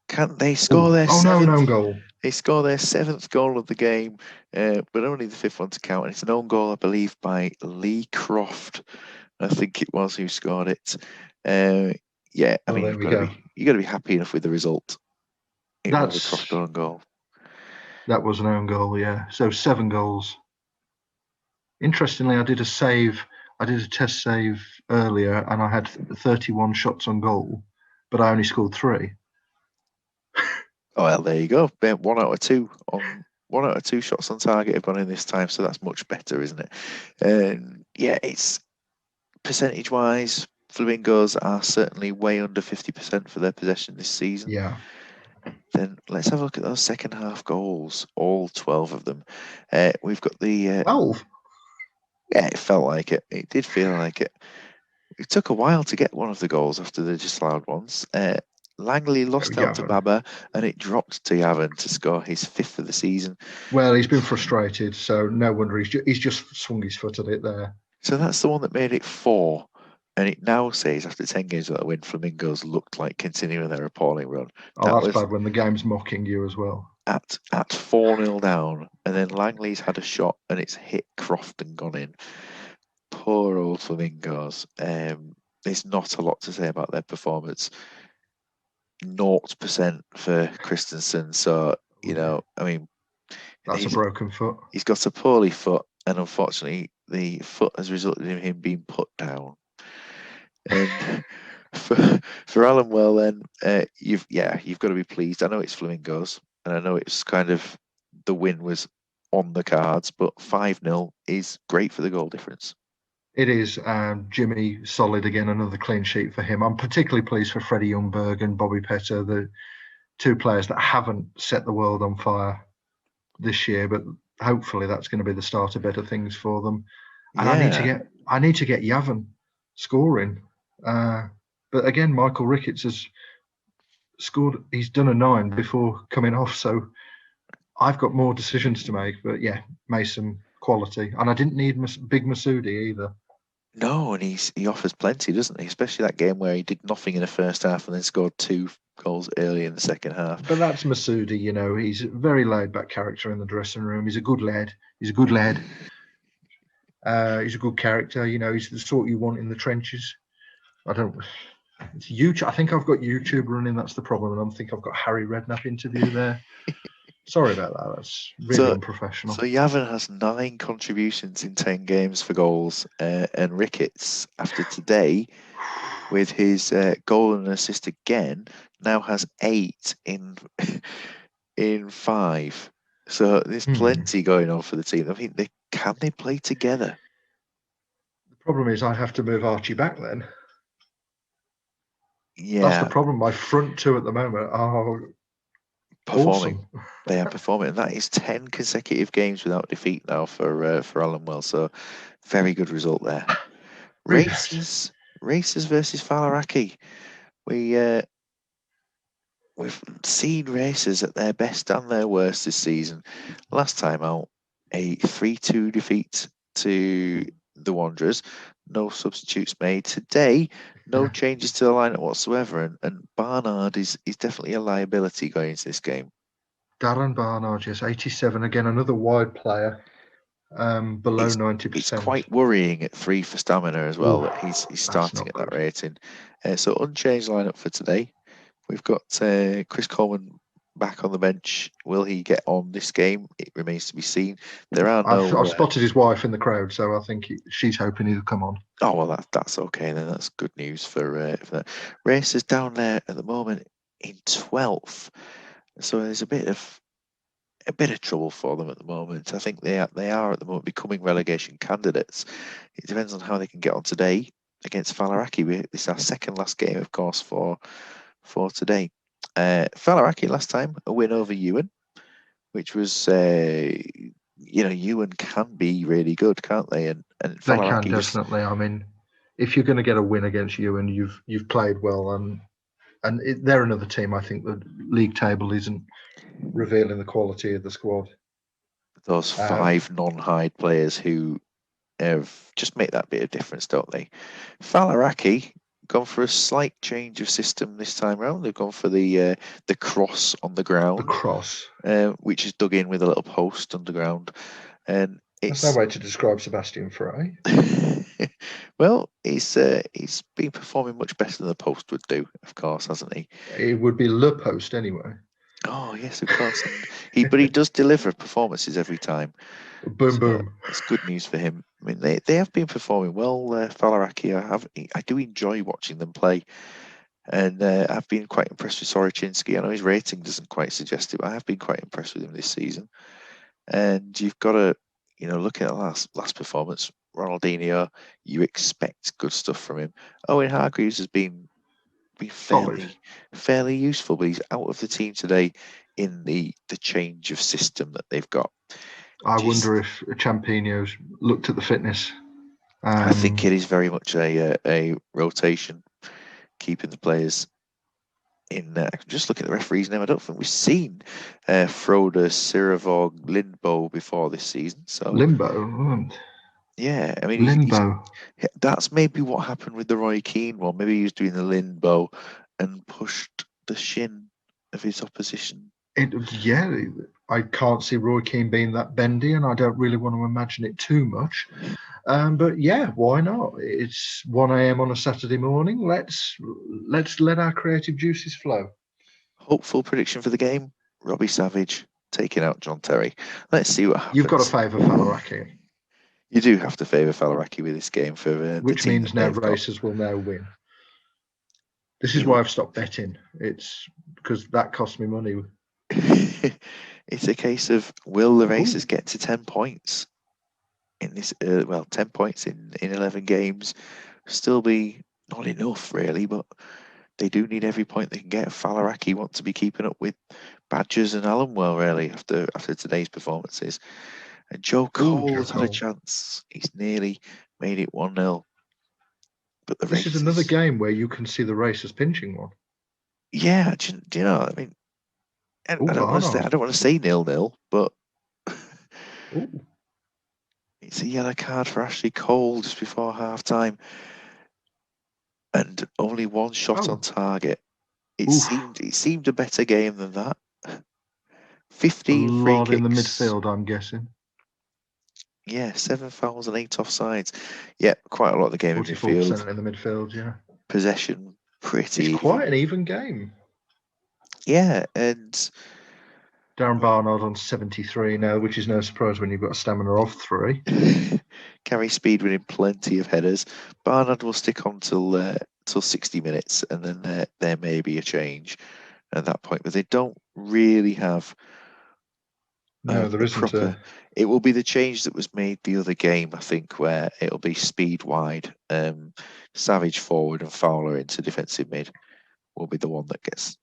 can't they score their seventh? No, own goal. They score their 7th goal of the game, but only the 5th one to count. And it's an own goal, I believe, by Lee Croft. I think it was who scored it. Yeah, I mean, you've got to be happy enough with the result. It was a Croft own goal. That was an own goal, yeah. So 7 goals. Interestingly, I did a test save earlier, and I had 31 shots on goal, but I only scored 3. Oh well, there you go. 1 out of 2 on 1 out of 2 shots on target have gone in this time, so that's much better, isn't it? And yeah, it's percentage-wise, Flamingos are certainly way under 50% for their possession this season. Yeah. Then let's have a look at those second half goals, all 12 of them. We've got the 12. Yeah, it felt like it. It did feel like it. It took a while to get one of the goals after the disallowed ones. Langley lost out to Baba, and it dropped to Yavin to score his 5th of the season. Well, he's been frustrated, so no wonder he's just swung his foot at it there. So that's the one that made it 4. And it now says, after 10 games without a win, Flamingos looked like continuing their appalling run. Oh, that's bad when the game's mocking you as well. At 4-0 down, and then Langley's had a shot, and it's hit Croft and gone in. Poor old Flamingos. There's not a lot to say about their performance. 0% for Christensen. So, I mean... That's a broken foot. He's got a poorly foot, and unfortunately, the foot has resulted in him being put down. And for Alan Well, then you've got to be pleased. I know it's Flamingos, and I know it's kind of the win was on the cards, but 5-0 is great for the goal difference. It is. Jimmy solid again, another clean sheet for him. I'm particularly pleased for Freddie Youngberg and Bobby Petter, the 2 players that haven't set the world on fire this year, but hopefully that's going to be the start of better things for them. And I need to get Yavin scoring. But again, Michael Ricketts has scored. He's done a 9 before coming off, so I've got more decisions to make. But yeah, Mason quality, and I didn't need big Masoodi either. No, and he offers plenty, doesn't he? Especially that game where he did nothing in the first half and then scored 2 goals early in the second half. But that's Masoodi, he's a very laid-back character in the dressing room. He's a good lad. He's a good character. He's the sort you want in the trenches. It's YouTube. I think I've got YouTube running. That's the problem. And I think I've got Harry Redknapp interview there. Sorry about that. That's really unprofessional. So Yavin has 9 contributions in 10 games for goals, and Ricketts, after today, with his goal and assist again, now has 8 in 5. So there's plenty going on for the team. I mean, can they play together? The problem is I have to move Archie back then. Yeah, that's the problem. My front 2 at the moment are performing. Awesome. They are performing, and that is 10 consecutive games without defeat now for Alan Wells. So very good result there. Very good. Racers versus Falaraki. We've seen Racers at their best and their worst this season. Last time out, a 3-2 defeat to the Wanderers. No substitutes made. Today, no Yeah. changes to the lineup whatsoever, and Barnard is definitely a liability going into this game. Darren Barnard, yes, 87 again, another wide player, below It's 90%. quite worrying at 3 for stamina as well that he's That's starting not at that good. rating. So unchanged lineup for today. We've got Chris Coleman back on the bench. Will he get on this game? It remains to be seen. There are I've no. spotted his wife in the crowd, so I think she's hoping he'll come on. Oh well, that's okay then. That's good news for that. Racers down there at the moment in 12th, so there's a bit of trouble for them at the moment. I think they are at the moment becoming relegation candidates. It depends on how they can get on today against Falaraki. This is our second last game, of course, for today. Falaraki last time a win over Ewan, which was Ewan can be really good, can't they? And They can Falaraki just definitely. I mean, if you're going to get a win against you and you've played well, they're another team. I think the league table isn't revealing the quality of the squad. those 5 non-hide players who have just make that bit of difference, don't they? Falaraki gone for a slight change of system this time round. They've gone for the cross on the ground, The cross, which is dug in with a little post underground, and that's no it's way to describe Sebastian Frey. well, he's been performing much better than the post would do, of course, hasn't he? It would be Le Post anyway. Oh yes, of course. And he does deliver performances every time. Boom, So boom. it's good news for him. I mean, they have been performing well. Falaraki, I do enjoy watching them play, and I've been quite impressed with Soroczynski. I know his rating doesn't quite suggest it, but I have been quite impressed with him this season. And you've got to, look at the last performance, Ronaldinho. You expect good stuff from him. Owen Hargreaves has been Solid. fairly useful, but he's out of the team today in the change of system that they've got. I wonder if Champino's looked at the fitness. I think it is very much a rotation, keeping the players in. Just look at the referee's name. I don't think we've seen Frode Siravog Lindbo before this season. So Limbo. yeah, I mean, Limbo. that's maybe what happened with the Roy Keane one. Maybe he was doing the Lindbo and pushed the shin of his opposition. Yeah, I can't see Roy Keane being that bendy, and I don't really want to imagine it too much. But yeah, why not? It's 1 a.m. on a Saturday morning. Let's let our creative juices flow. Hopeful prediction for the game: Robbie Savage taking out John Terry. Let's see what happens. You've got to favour Falaraki. You do have to favour Falaraki with this game for the Which team means that now they've got. Racers will now win. This is why I've stopped betting. It's because that cost me money. It's a case of, will the Racers get to 10 points in this? 10 points in 11 games still be not enough, really, but they do need every point they can get. Falaraki want to be keeping up with Badgers and Allenwell, really, after today's performances. And Joe Cole has had a chance. He's nearly made it 1-0. But This is another game where you can see the Racers pinching one. Yeah, do you know? I mean, I don't want to say 0-0, but it's a yellow card for Ashley Cole just before half time, and only one shot on target. It seemed a better game than that. 15 a free lot kicks in the midfield, I'm guessing. Yeah, 7 fouls and 8 offsides. Yeah, quite a lot of the game in midfield. 44% in the midfield, yeah. Possession, pretty. It's quite an even game. Yeah, and Darren Barnard on 73 now, which is no surprise when you've got a stamina of 3. Gary Speed winning plenty of headers. Barnard will stick on till 60 minutes, and then there may be a change at that point. But they don't really have. No, there isn't It will be the change that was made the other game, I think, where it'll be Speed wide, Savage forward, and Fowler into defensive mid will be the one that gets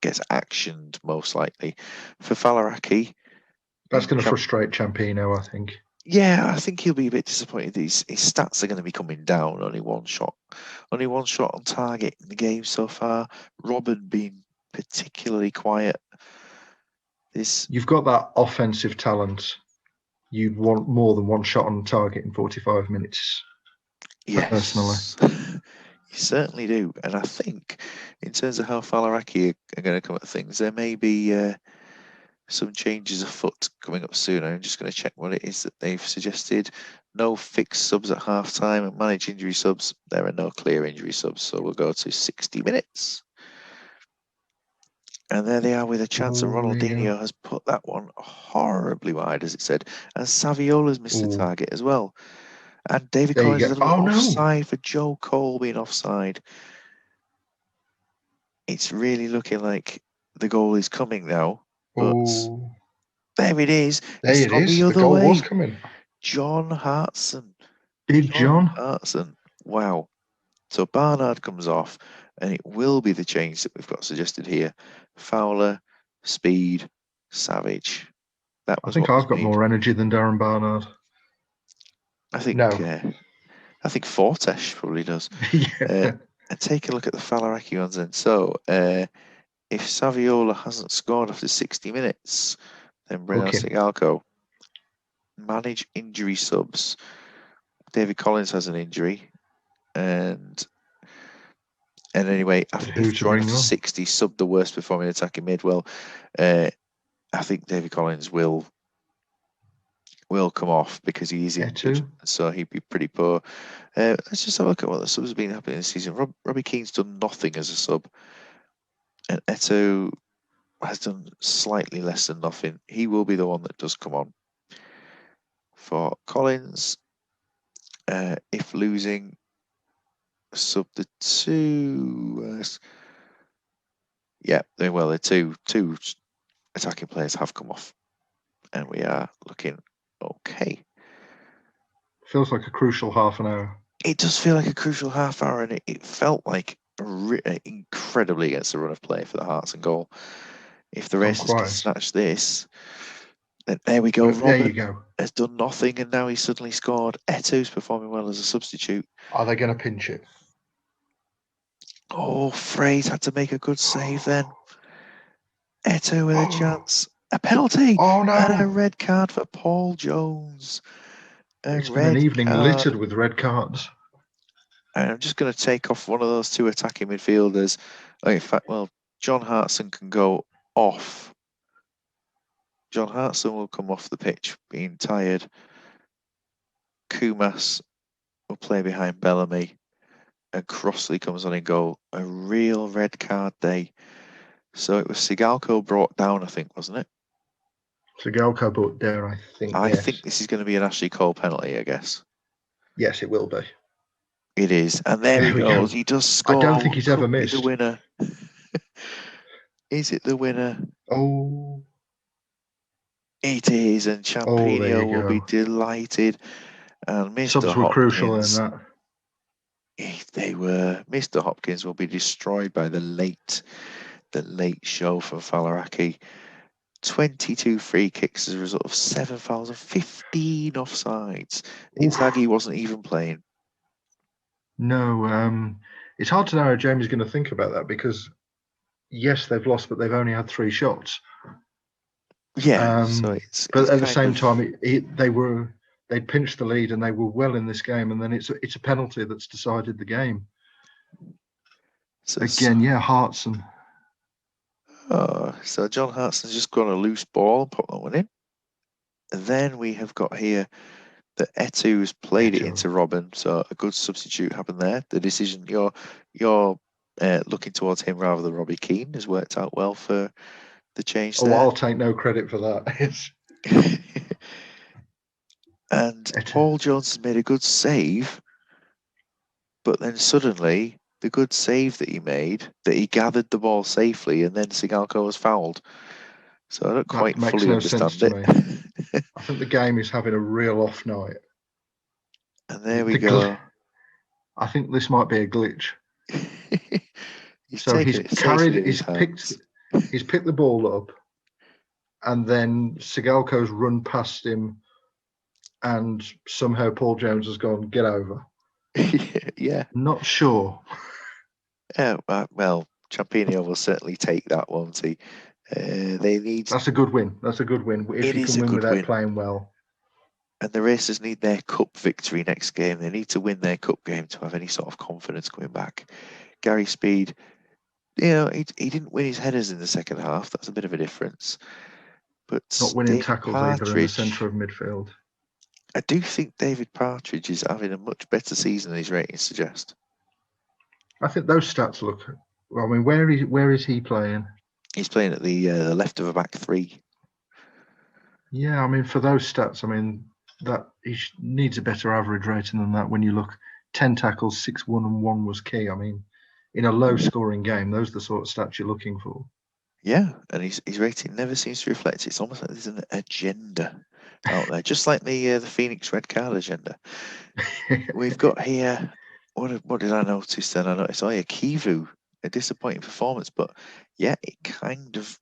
gets actioned most likely. For Falaraki, That's going to frustrate Ciampino, I think. Yeah, I think he'll be a bit disappointed. His stats are going to be coming down. Only one shot on target in the game so far. Robin being particularly quiet. You've got that offensive talent. You'd want more than one shot on target in 45 minutes. Yes, personally. You certainly do. And I think in terms of how Falaraki are going to come at things, there may be some changes afoot coming up soon. I'm just going to check what it is that they've suggested. No fixed subs at half time and manage injury subs. There are no clear injury subs, so we'll go to 60 minutes. And there they are with a chance, and Ronaldinho has put that one horribly wide, as it said. And Saviola's missed the target as well. And David Collins is offside for Joe Cole being offside. It's really looking like the goal is coming now. But there it is. It's gone the other goal way. Was coming. John Hartson. John Hartson. Wow. So Barnard comes off, and it will be the change that we've got suggested here. Fowler, Speed, Savage. That was I think I've got more energy than Darren Barnard. I think I think Fortesh probably does. And take a look at the Falaraki ones then. So if Saviola hasn't scored after 60 minutes, then bring on Sigalko. Manage injury subs. David Collins has an injury. And anyway, if drawing after 60, sub the worst performing attacking mid, well, I think David Collins will come off because he is injured, so he'd be pretty poor. Let's just have a look at what the subs have been happening this season. Robbie Keane's done nothing as a sub, and Eto'o has done slightly less than nothing. He will be the one that does come on. For Collins, if losing, sub the two. The two attacking players have come off, and we are looking okay. Feels like a crucial half an hour. It does feel like a crucial half hour, and it felt like incredibly against the run of play for the Hearts and goal. If the Racers can snatch this, then there we go. There you go. Has done nothing, and now he's suddenly scored. Eto's performing well as a substitute. Are they going to pinch it? Oh, Fraze had to make a good save then. Eto'o with a chance. A penalty. Oh, no. And a red card for Paul Jones. It's been an evening littered with red cards. And I'm just going to take off one of those two attacking midfielders. In fact, John Hartson can go off. John Hartson will come off the pitch being tired. Kumas will play behind Bellamy. And Crossley comes on in goal. A real red card day. So it was Sigalko brought down, I think, wasn't it? Sigalko brought down, I think. I think this is going to be an Ashley Cole penalty, I guess. Yes, it will be. It is. And there he goes. He does score. I don't think he's ever missed. The winner. Is it the winner? Oh. It is. And Ciampino will be delighted. And Mr. Subs were crucial in that. They were. Mr. Hopkins will be destroyed by the late show from Falaraki. 22 free kicks as a result of 7 fouls and 15 offsides. Inzaghi wasn't even playing. No, it's hard to know how Jamie's going to think about that because, yes, they've lost, but they've only had 3 shots. Yeah, but at the same time, they'd pinched the lead and they were well in this game, and then it's a penalty that's decided the game. Hartson. So John Hartson's just got a loose ball and put that one in. And then we have got here that Eto's played it into Robin, so a good substitute happened there. The decision you're looking towards him rather than Robbie Keane has worked out well for the change there. I'll take no credit for that. And Paul Jones has made a good save, but then suddenly the good save that he made, that he gathered the ball safely, and then Sigalko was fouled. So I don't quite fully understand it. I think the game is having a real off night. And there we go. I think this might be a glitch. He's picked He's picked the ball up, and then Sigalko's run past him, and somehow Paul Jones has gone, get over. Yeah. Not sure. Yeah. Well, Champino will certainly take that, won't he? They need. That's a good win. That's a good win. If It you is can a win good without win. playing well. And the Racers need their cup victory next game. They need to win their cup game to have any sort of confidence coming back. Gary Speed, he didn't win his headers in the second half. That's a bit of a difference. But Not winning David tackles either in the Partridge, centre of midfield. I do think David Partridge is having a much better season than his ratings suggest. I think those stats look. Well, I mean, where is he playing? He's playing at the left of a back three. Yeah, I mean, for those stats, I mean that he needs a better average rating than that. When you look, 10 tackles, 6-1 and 1 was key. I mean, in a low-scoring game, those are the sort of stats you're looking for. Yeah, and his rating never seems to reflect it. It's almost like there's an agenda out there, just like the Phoenix Red Card agenda. We've got here. What did I notice then? I noticed Kivu, a disappointing performance, but yeah, it kind of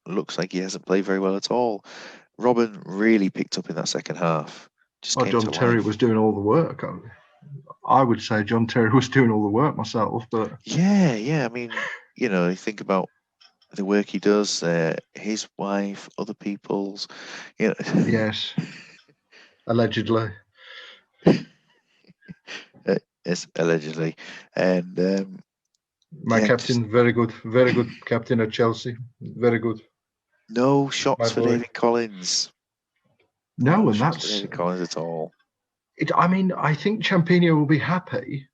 looks like he hasn't played very well at all. Robin really picked up in that second half. Just came John to Terry life. was doing all the work. I would say John Terry was doing all the work myself, but Yeah. I mean, you think about the work he does, his wife, other people's, yes, allegedly. Yes, allegedly, and My captain, very good captain at Chelsea, very good. No My shots for boy. David Collins. No, and shots for that's David Collins at all. I mean, I think Champino will be happy,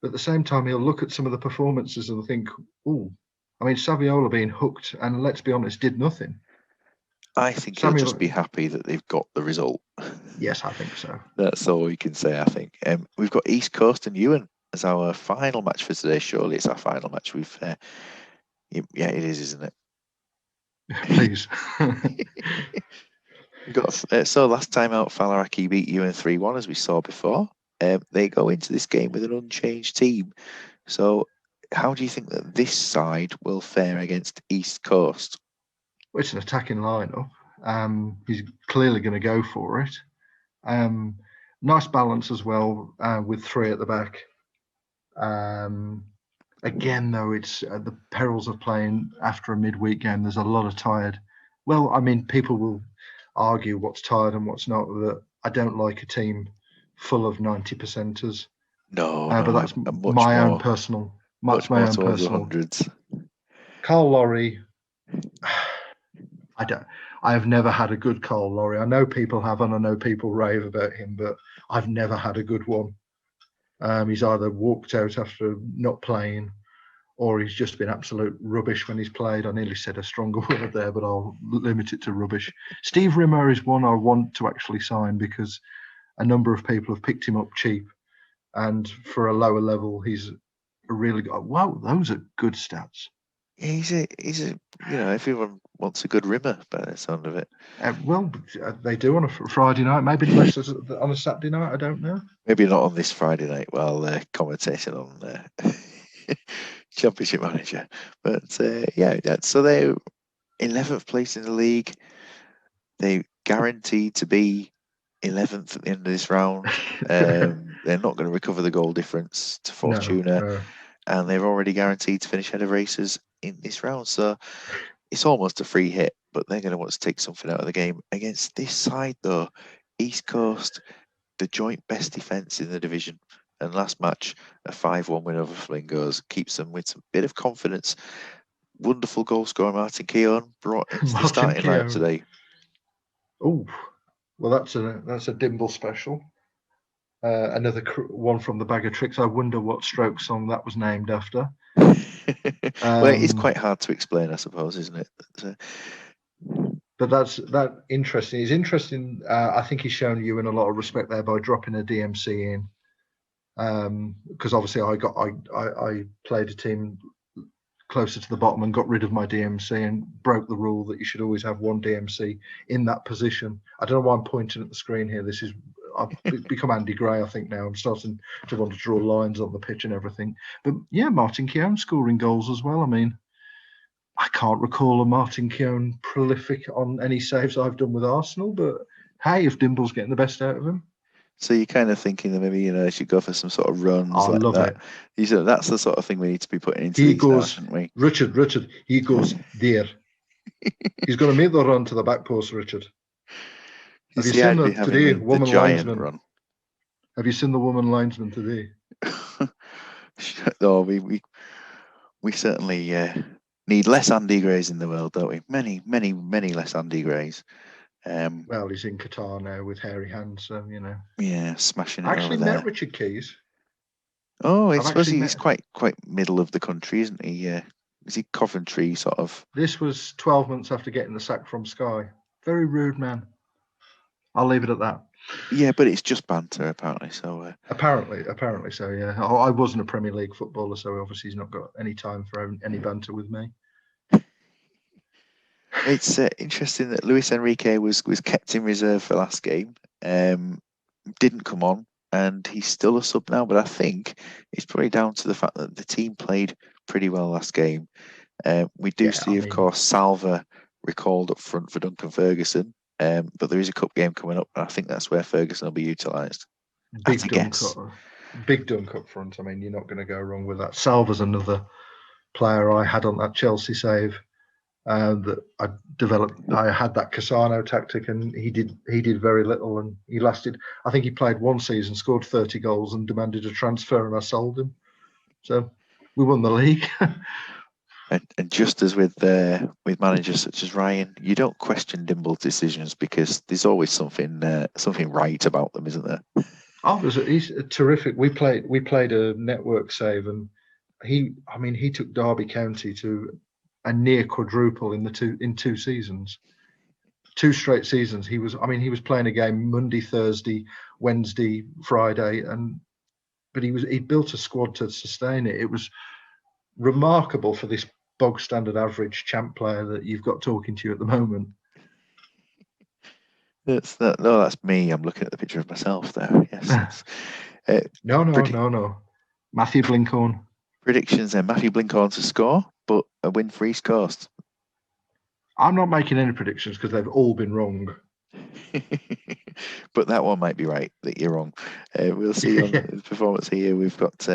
but at the same time, he'll look at some of the performances and think, "Oh, I mean, Saviola being hooked, and let's be honest, did nothing." I think he'll just be happy that they've got the result. Yes, I think so. That's all we can say, I think. We've got East Coast and Ewan as our final match for today. Surely it's our final match. Yeah, it is, isn't it? Please. We've got so last time out, Falaraki beat Ewan 3-1, as we saw before. They go into this game with an unchanged team. So, how do you think that this side will fare against East Coast? Well, it's an attacking lineup. He's clearly going to go for it. Nice balance as well with 3 at the back. Again, though, it's the perils of playing after a midweek game. There's a lot of tired. Well, I mean, people will argue what's tired and what's not. That I don't like a team full of 90%ers. No, but that's I'm my own personal. Much more towards the hundreds. Carl Laurie. I have never had a good Carl Laurie. I know people have, and I know people rave about him, but I've never had a good one. He's either walked out after not playing, or he's just been absolute rubbish when he's played. I nearly said a stronger word there, but I'll limit it to rubbish. Steve Rimmer is one I want to actually sign because a number of people have picked him up cheap, and for a lower level, he's a really good. Wow, those are good stats. He's a everyone wants a good Rimmer by the sound of it. Well, they do on a Friday night, maybe less on a Saturday night. I don't know. Maybe not on this Friday night while commentating on Championship Manager. But so they're 11th place in the league. They guaranteed to be 11th at the end of this round. They're not going to recover the goal difference to Fortuna. No. And they're already guaranteed to finish ahead of Racers in this round. So it's almost a free hit, but they're going to want to take something out of the game. Against this side, though, East Coast, the joint best defence in the division. And last match, a 5-1 win over Flamingos keeps them with some bit of confidence. Wonderful goal scorer Martin Keown brought into the starting lineup today. Oh, well, that's a Dimble special. Another one from the Bag of Tricks. I wonder what stroke song that was named after. Well, it's quite hard to explain, I suppose, isn't it? But that's interesting. He's interesting. I think he's shown you in a lot of respect there by dropping a DMC in. Because obviously I played a team closer to the bottom and got rid of my DMC and broke the rule that you should always have one DMC in that position. I don't know why I'm pointing at the screen here. I've become Andy Gray, I think now. I'm starting to want to draw lines on the pitch and everything. But yeah, Martin Keown scoring goals as well. I mean, I can't recall a Martin Keown prolific on any saves I've done with Arsenal, but hey, if Dimble's getting the best out of him. So you're kind of thinking that maybe, I should go for some sort of runs I like love that. it. That's the sort of thing we need to be putting into He these now, goes, shouldn't we? Richard, he goes there. He's going to make the run to the back post, Richard. Have you seen I'd be that having today, the woman giant linesman? run. Have you seen the woman linesman today? No, we certainly need less Andy Grays in the world, don't we? Many, many, many less Andy Grays. Well, he's in Qatar now with hairy hands, so Yeah, smashing it I actually over met there. Richard Keys. Oh, I I've suppose actually he's quite middle of the country, isn't he? Is he Coventry sort of? This was 12 months after getting the sack from Sky. Very rude man. I'll leave it at that. Yeah, but it's just banter, apparently. So apparently so. Yeah, I wasn't a Premier League footballer, so obviously he's not got any time for any banter with me. It's interesting that Luis Enrique was kept in reserve for last game. Didn't come on, and he's still a sub now. But I think it's probably down to the fact that the team played pretty well last game. We do see, of course, Salva recalled up front for Duncan Ferguson. But there is a cup game coming up, and I think that's where Ferguson will be utilised. Big dunk up front. I mean, you're not going to go wrong with that. Salva's another player I had on that Chelsea save that I developed. I had that Cassano tactic, and he did very little, and he lasted. I think he played one season, scored 30 goals, and demanded a transfer, and I sold him. So we won the league. And just as with managers such as Ryan, you don't question Dimble's decisions because there's always something right about them, isn't there? Oh, he's terrific. We played a network save, and he took Derby County to a near quadruple in 2 seasons, 2 straight seasons. He was playing a game Monday, Thursday, Wednesday, Friday, but he built a squad to sustain it. It was remarkable for this bog standard average champ player that you've got talking to you at the moment. That's me. I'm looking at the picture of myself there. Yes. No. Matthew Blinkhorn. Predictions then. Matthew Blinkhorn to score, but a win for East Coast. I'm not making any predictions because they've all been wrong. But that one might be right, that you're wrong. We'll see on the performance here. We've got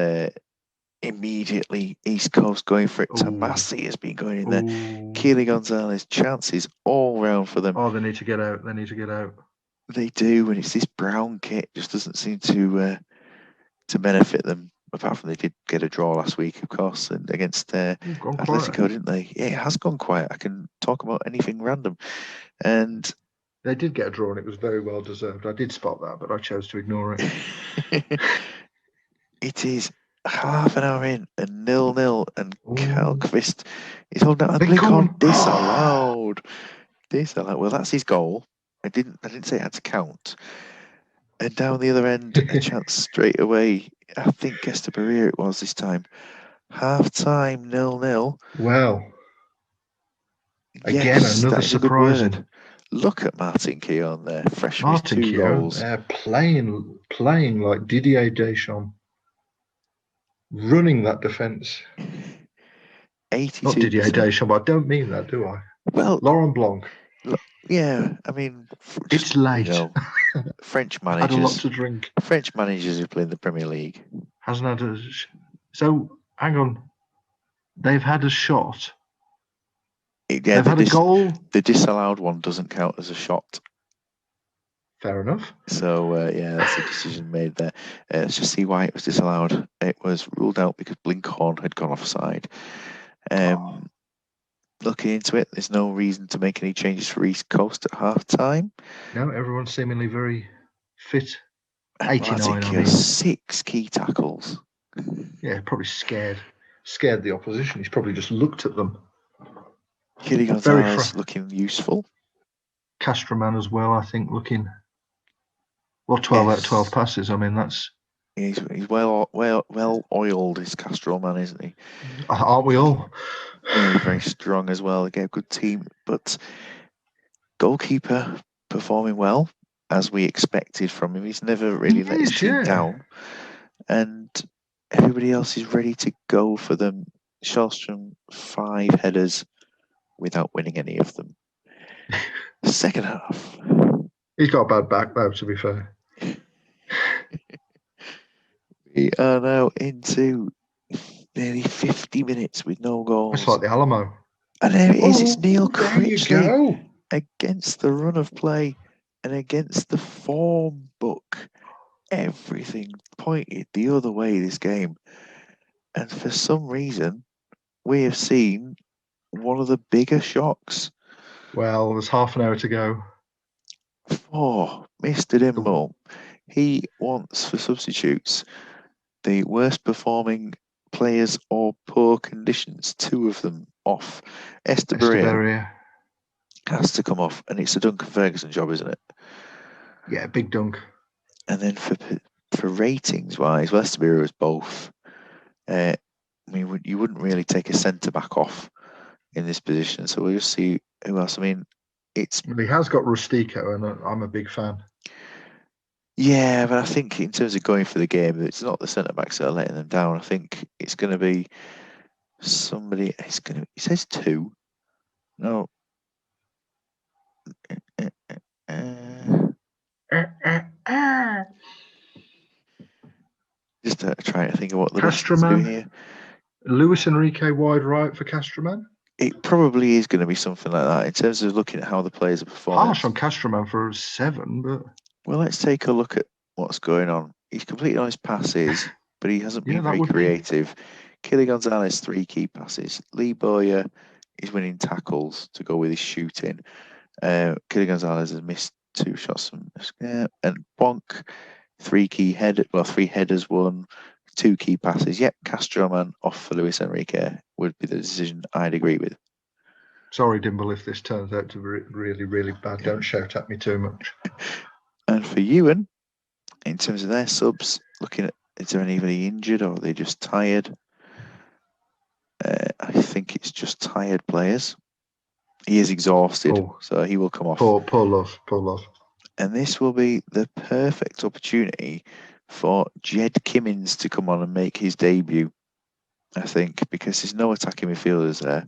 immediately East Coast going for it. Tomasi has been going in there. Keely Gonzalez, chances all round for them. Oh, they need to get out. They do, and it's this brown kit just doesn't seem to benefit them. Apart from they did get a draw last week, of course, and against Atletico, didn't they? Yeah, it has gone quiet. I can talk about anything random, and they did get a draw, and it was very well deserved. I did spot that, but I chose to ignore it. It is half an hour in, and 0-0, and Kalkvist is holding out. Blinkhorn disallowed. Well, that's his goal. I didn't say it had to count. And down the other end, a chance straight away. I think Gestabaria it was this time. Half time, 0-0. Wow. Again, yes, another surprising. Look at Martin Keown there, fresh with 2 goals. Playing like Didier Deschamps. Running that defence. 82%. Not Didier Deschamps, I don't mean that, do I? Well, Laurent Blanc. Yeah, I mean, it's late. French managers. Had a lot to drink. French managers who play in the Premier League. Hasn't had a. So hang on, they've had a shot. They've had a goal. The disallowed one doesn't count as a shot. Fair enough. So that's a decision made there. Let's just see why it was disallowed. It was ruled out because Blinkhorn had gone offside. Looking into it, there's no reason to make any changes for East Coast at half time. No, everyone's seemingly very fit. And 89, 6 key tackles. Yeah, probably scared the opposition. He's probably just looked at them. Keely Gonzalez looking useful. Castroman as well, I think, looking. Well, 12 out of 12 passes. I mean, that's. He's well oiled, is Castroman, isn't he? Aren't we all? Very, very strong as well. Again, good team, but goalkeeper performing well as we expected from him. He's never really let his team down, and everybody else is ready to go for them. Shellstrom 5 headers, without winning any of them. Second half. He's got a bad back, though, to be fair. We are now into nearly 50 minutes with no goals. It's like the Alamo. And there it is. It's Neil There you Critchley go. against the run of play and against the form book. Everything pointed the other way this game. And for some reason, we have seen one of the bigger shocks. Well, there's half an hour to go. For Mr. Dimble, he wants for substitutes the worst performing players or poor conditions, 2 of them off. Esteberia has to come off, and it's a Duncan Ferguson job, isn't it? Yeah, big dunk. And then for ratings wise, well, Esteberia was both. I mean, you wouldn't really take a centre back off in this position, so we'll just see who else. I mean, he has got Rustico, and I'm a big fan. Yeah, but I think in terms of going for the game, it's not the centre backs that are letting them down. I think it's going to be somebody. It says 2. No. Just trying to think of what the best to do here. Luis Enrique wide right for Castroman. It probably is going to be something like that in terms of looking at how the players are performing. Harsh on Castroman for 7, but well, let's take a look at what's going on. He's completed all his passes, but he hasn't been very creative. Killy Gonzalez 3 key passes. Lee Boyer is winning tackles to go with his shooting. Killy Gonzalez has missed 2 shots from and Bonk 3 headers won, 2 key passes. Yep, Castroman off for Luis Enrique would be the decision I'd agree with. Sorry, Dimble, if this turns out to be really, really bad, don't shout at me too much. And for Ewan, in terms of their subs, looking at, is there anybody injured or are they just tired? I think it's just tired players. He is exhausted, so he will come off. Poor love. And this will be the perfect opportunity for Jed Kimmins to come on and make his debut, I think, because there's no attacking midfielders there.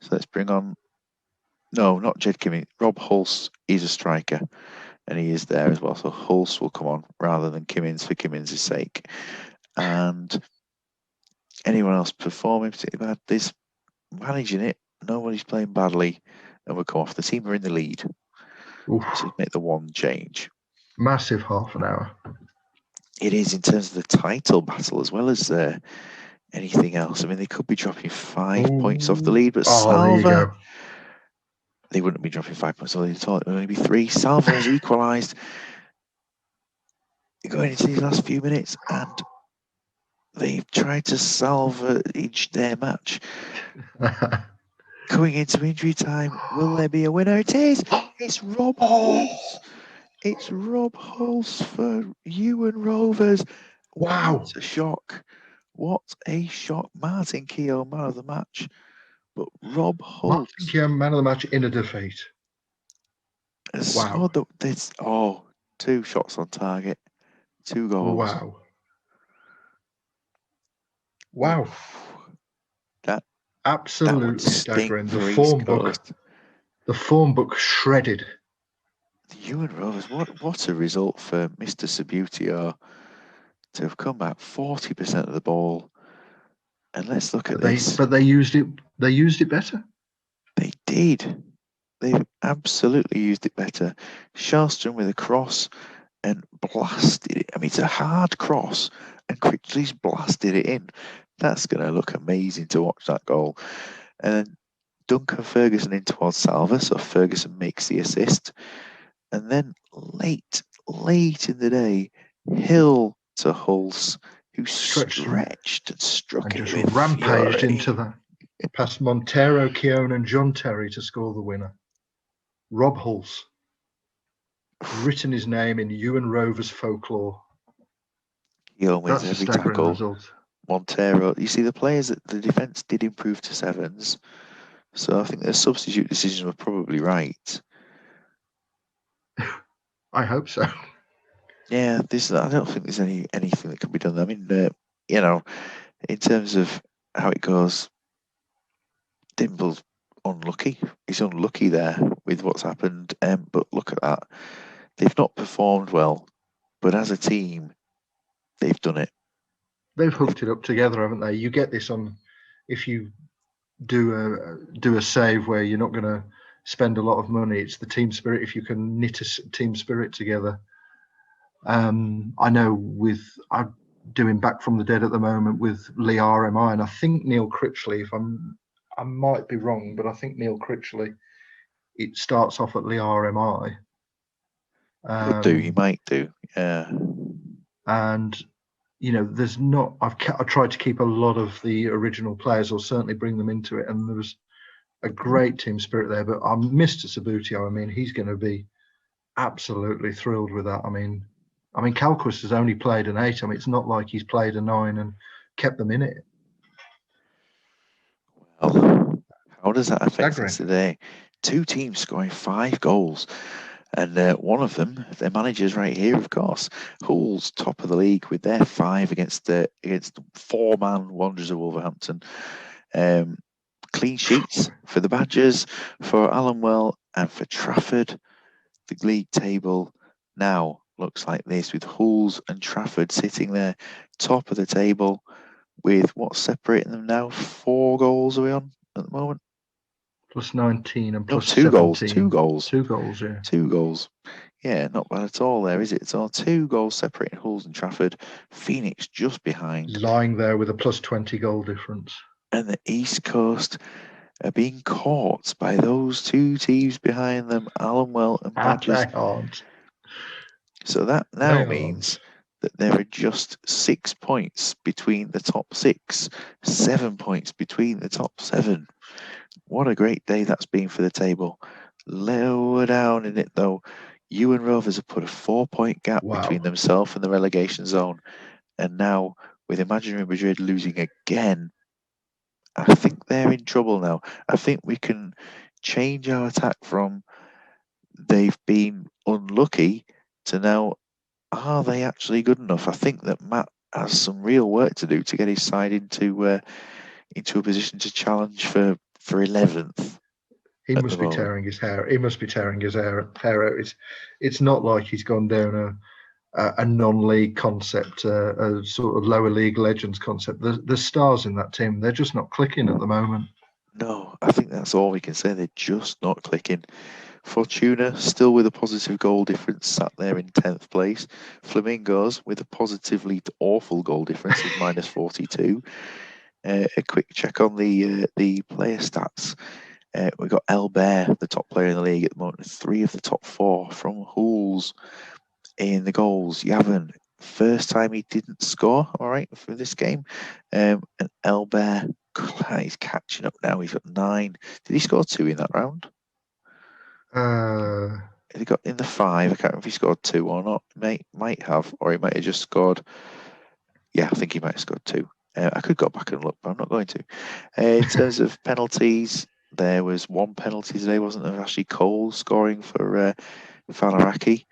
So let's bring on... No, not Jed Kimmins. Rob Hulse is a striker, and he is there as well. So Hulse will come on rather than Kimmins for Kimmins' sake. And anyone else performing particularly bad? There's managing it. Nobody's playing badly, and we'll come off. The team are in the lead. So make the one change. Massive half an hour. It is in terms of the title battle as well as anything else. I mean, they could be dropping 5 points off the lead, but Salva, they wouldn't be dropping 5 points off the lead at all. It would only be 3. Salva has equalised going into these last few minutes, and they've tried to salvage their match. Going into injury time, will there be a winner? It is. It's Rob Hulse. It's Rob Hulse for Ewan Rovers. Wow. What a shock. What a shock. Martin Keogh, man of the match. But Rob Hulse. Martin Keogh, man of the match in a defeat. Wow. 2 shots on target. 2 goals. Wow. That absolutely staggering. The form book shredded. The Ewan Rovers, what a result for Mr. Sabutio to have come back 40% of the ball. And let's look at this. But they used it better. They did. They absolutely used it better. Charleston with a cross and blasted it. I mean, it's a hard cross and Critchley's blasted it in. That's going to look amazing to watch that goal. And then Duncan Ferguson in towards Salva, so Ferguson makes the assist. And then late in the day, Hill to Hulse, who stretched and struck and it just rampaged into that. Past Montero, Keown and John Terry to score the winner. Rob Hulse. Written his name in Ewan Rovers folklore. Keown wins every tackle. Result. Montero, you see the players that the defence did improve to 7s. So I think the substitute decisions were probably right. I hope so. Yeah, I don't think there's anything that can be done. I mean, in terms of how it goes, Dimble's unlucky. He's unlucky there with what's happened. But look at that. They've not performed well, but as a team, they've done it. They've hooked it up together, haven't they? You get this on if you do a save where you're not going to spend a lot of money. It's the team spirit. If you can knit a team spirit together. I know I'm doing Back from the Dead at the moment with Lee RMI, and I think Neil Critchley. I might be wrong, but I think Neil Critchley. It starts off at Lee RMI. Could do. You might do. Yeah. And there's not. I've tried to keep a lot of the original players, or certainly bring them into it, and there was a great team spirit there. But Mr. Sabutio, I mean, he's going to be absolutely thrilled with that. I mean, Calquist has only played an 8. I mean, it's not like he's played a 9 and kept them in it. Well, how does that affect Staggering. us today? 2 teams scoring 5 goals. And one of them, their manager's right here, of course. Hull's top of the league with their 5 against 4-man Wanderers of Wolverhampton. Clean sheets for the Badgers, for Allenwell, and for Trafford. The league table now looks like this, with Hulls and Trafford sitting there top of the table with what's separating them now? 4 goals are we on at the moment? Plus 19 and plus 2 17. goals. 2 goals. 2 goals, yeah. 2 goals. Yeah, not bad at all there, is it? It's all 2 goals separating Hulls and Trafford. Phoenix just behind. Lying there with a plus 20 goal difference. And the East Coast are being caught by those 2 teams behind them, Allenwell and Badgers. They aren't. So that now means that there are just 6 points between the top 6, 7 points between the top 7. What a great day that's been for the table. Lower down in it, though, Ewan Rovers have put a 4-point gap between themselves and the relegation zone. And now, with Imaginary Madrid losing again, I think they're in trouble now. I think we can change our attack from they've been unlucky to now, are they actually good enough? I think that Matt has some real work to do to get his side into a position to challenge for 11th. He must be tearing his hair. He must be tearing his hair out. It's not like he's gone down a non-league concept, a sort of lower league legends concept. The stars in that team, they're just not clicking at the moment. No, I think that's all we can say. They're just not clicking. Fortuna still with a positive goal difference, sat there in 10th place. Flamingos with a positively awful goal difference of minus 42. A quick check on the player stats. We've got Elbert, the top player in the league at the moment. 3 of the top 4 from Hulls in the goals. Yavin, first time he didn't score, all right, for this game. And Elbert, he's catching up now. He's got 9. Did he score 2 in that round? He got in the 5. I can't remember if he scored 2 or not. Might have, or he might have just scored. Yeah, I think he might have scored 2. I could go back and look, but I'm not going to. In terms of penalties, there was 1 penalty today, wasn't there? Ashley Cole scoring for Falaraki.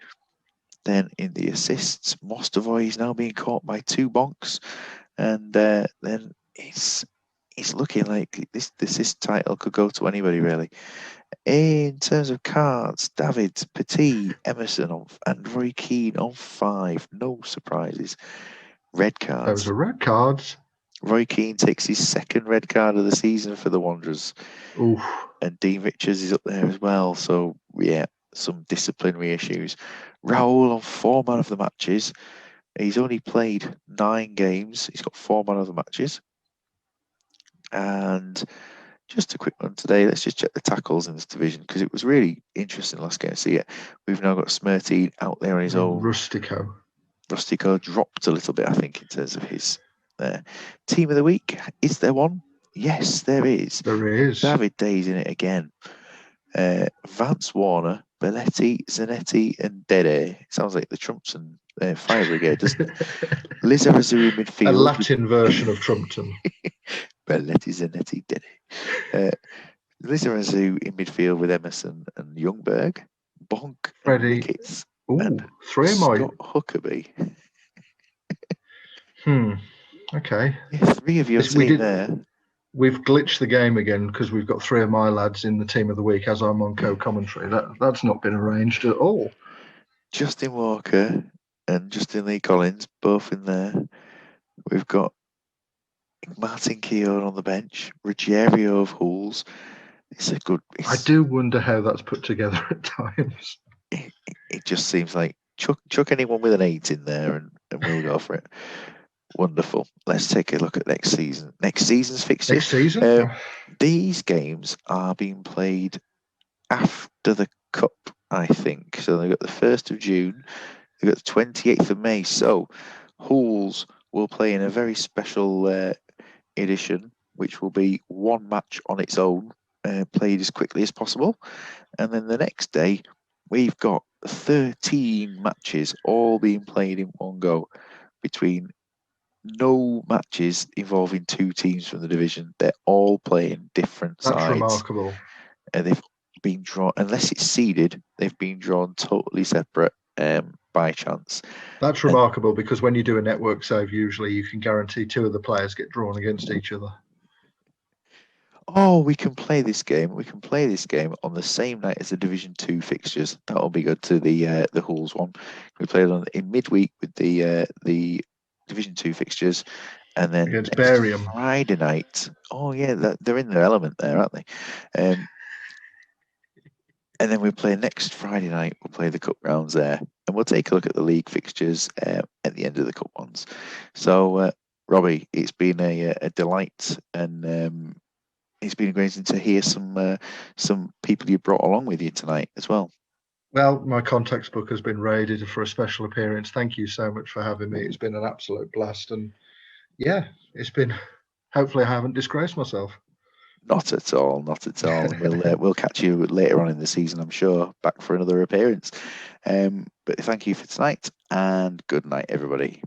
Then in the assists, Mostovoy is now being caught by 2 bonks, and then it's looking like this assist title could go to anybody really. In terms of cards, David, Petit, Emerson, and Roy Keane on 5. No surprises. Red cards. Those are red cards. Roy Keane takes his 2nd red card of the season for the Wanderers. Oof. And Dean Richards is up there as well. So, yeah, some disciplinary issues. Raul on 4 man of the matches. He's only played 9 games. He's got 4 man of the matches. And just a quick one today. Let's just check the tackles in this division because it was really interesting last game to see it. We've now got Smirty out there on his own. Rustico dropped a little bit, I think, in terms of his team of the week. Is there one? Yes, there is. There is. David Day's in it again. Vance Warner, Belletti, Zanetti, and Dede. Sounds like the Trumpton Fire Brigade, doesn't it? Liz Arazu in midfield. A Latin version of Trumpton. Belletti, Zanetti, Dede. Liz Arazu in midfield with Emerson and Youngberg. Bonk, Freddie, and Ricketts. Ooh, and 3 of Scott Huckabee. Okay. Yeah, 3 of your team there. we've glitched the game again because we've got 3 of my lads in the team of the week as I'm on co-commentary. That's not been arranged at all. Justin Walker and Justin Lee Collins both in there. We've got Martin Keown on the bench, Ruggiero of Hulls. It's a good. I do wonder how that's put together at times. It just seems like chuck anyone with an 8 in there and we'll go for it. Wonderful. Let's take a look at next season. Next season's fixtures. Next season? These games are being played after the Cup, I think. So they've got the 1st of June, they've got the 28th of May. So Hulls will play in a very special edition, which will be one match on its own, played as quickly as possible. And then the next day, we've got 13 matches all being played in one go, between no matches involving 2 teams from the division. They're all playing different sides. That's remarkable. And they've been drawn, unless it's seeded, they've been drawn totally separate by chance. That's remarkable because when you do a network save, usually you can guarantee 2 of the players get drawn against each other. Oh, we can play this game. We can play this game on the same night as the Division 2 fixtures. That'll be good to the Hulls one. We play it in midweek with the Division 2 fixtures, and then against Barium Friday night. Oh yeah, they're in their element there, aren't they? And then we play next Friday night. We'll play the Cup rounds there, and we'll take a look at the league fixtures at the end of the Cup ones. So, Robbie, it's been a delight, and it's been amazing to hear some people you brought along with you tonight as well. Well, my contacts book has been raided for a special appearance. Thank you so much for having me. It's been an absolute blast, and yeah, it's been. Hopefully, I haven't disgraced myself. Not at all, not at all. We'll catch you later on in the season, I'm sure, back for another appearance. But thank you for tonight, and good night, everybody.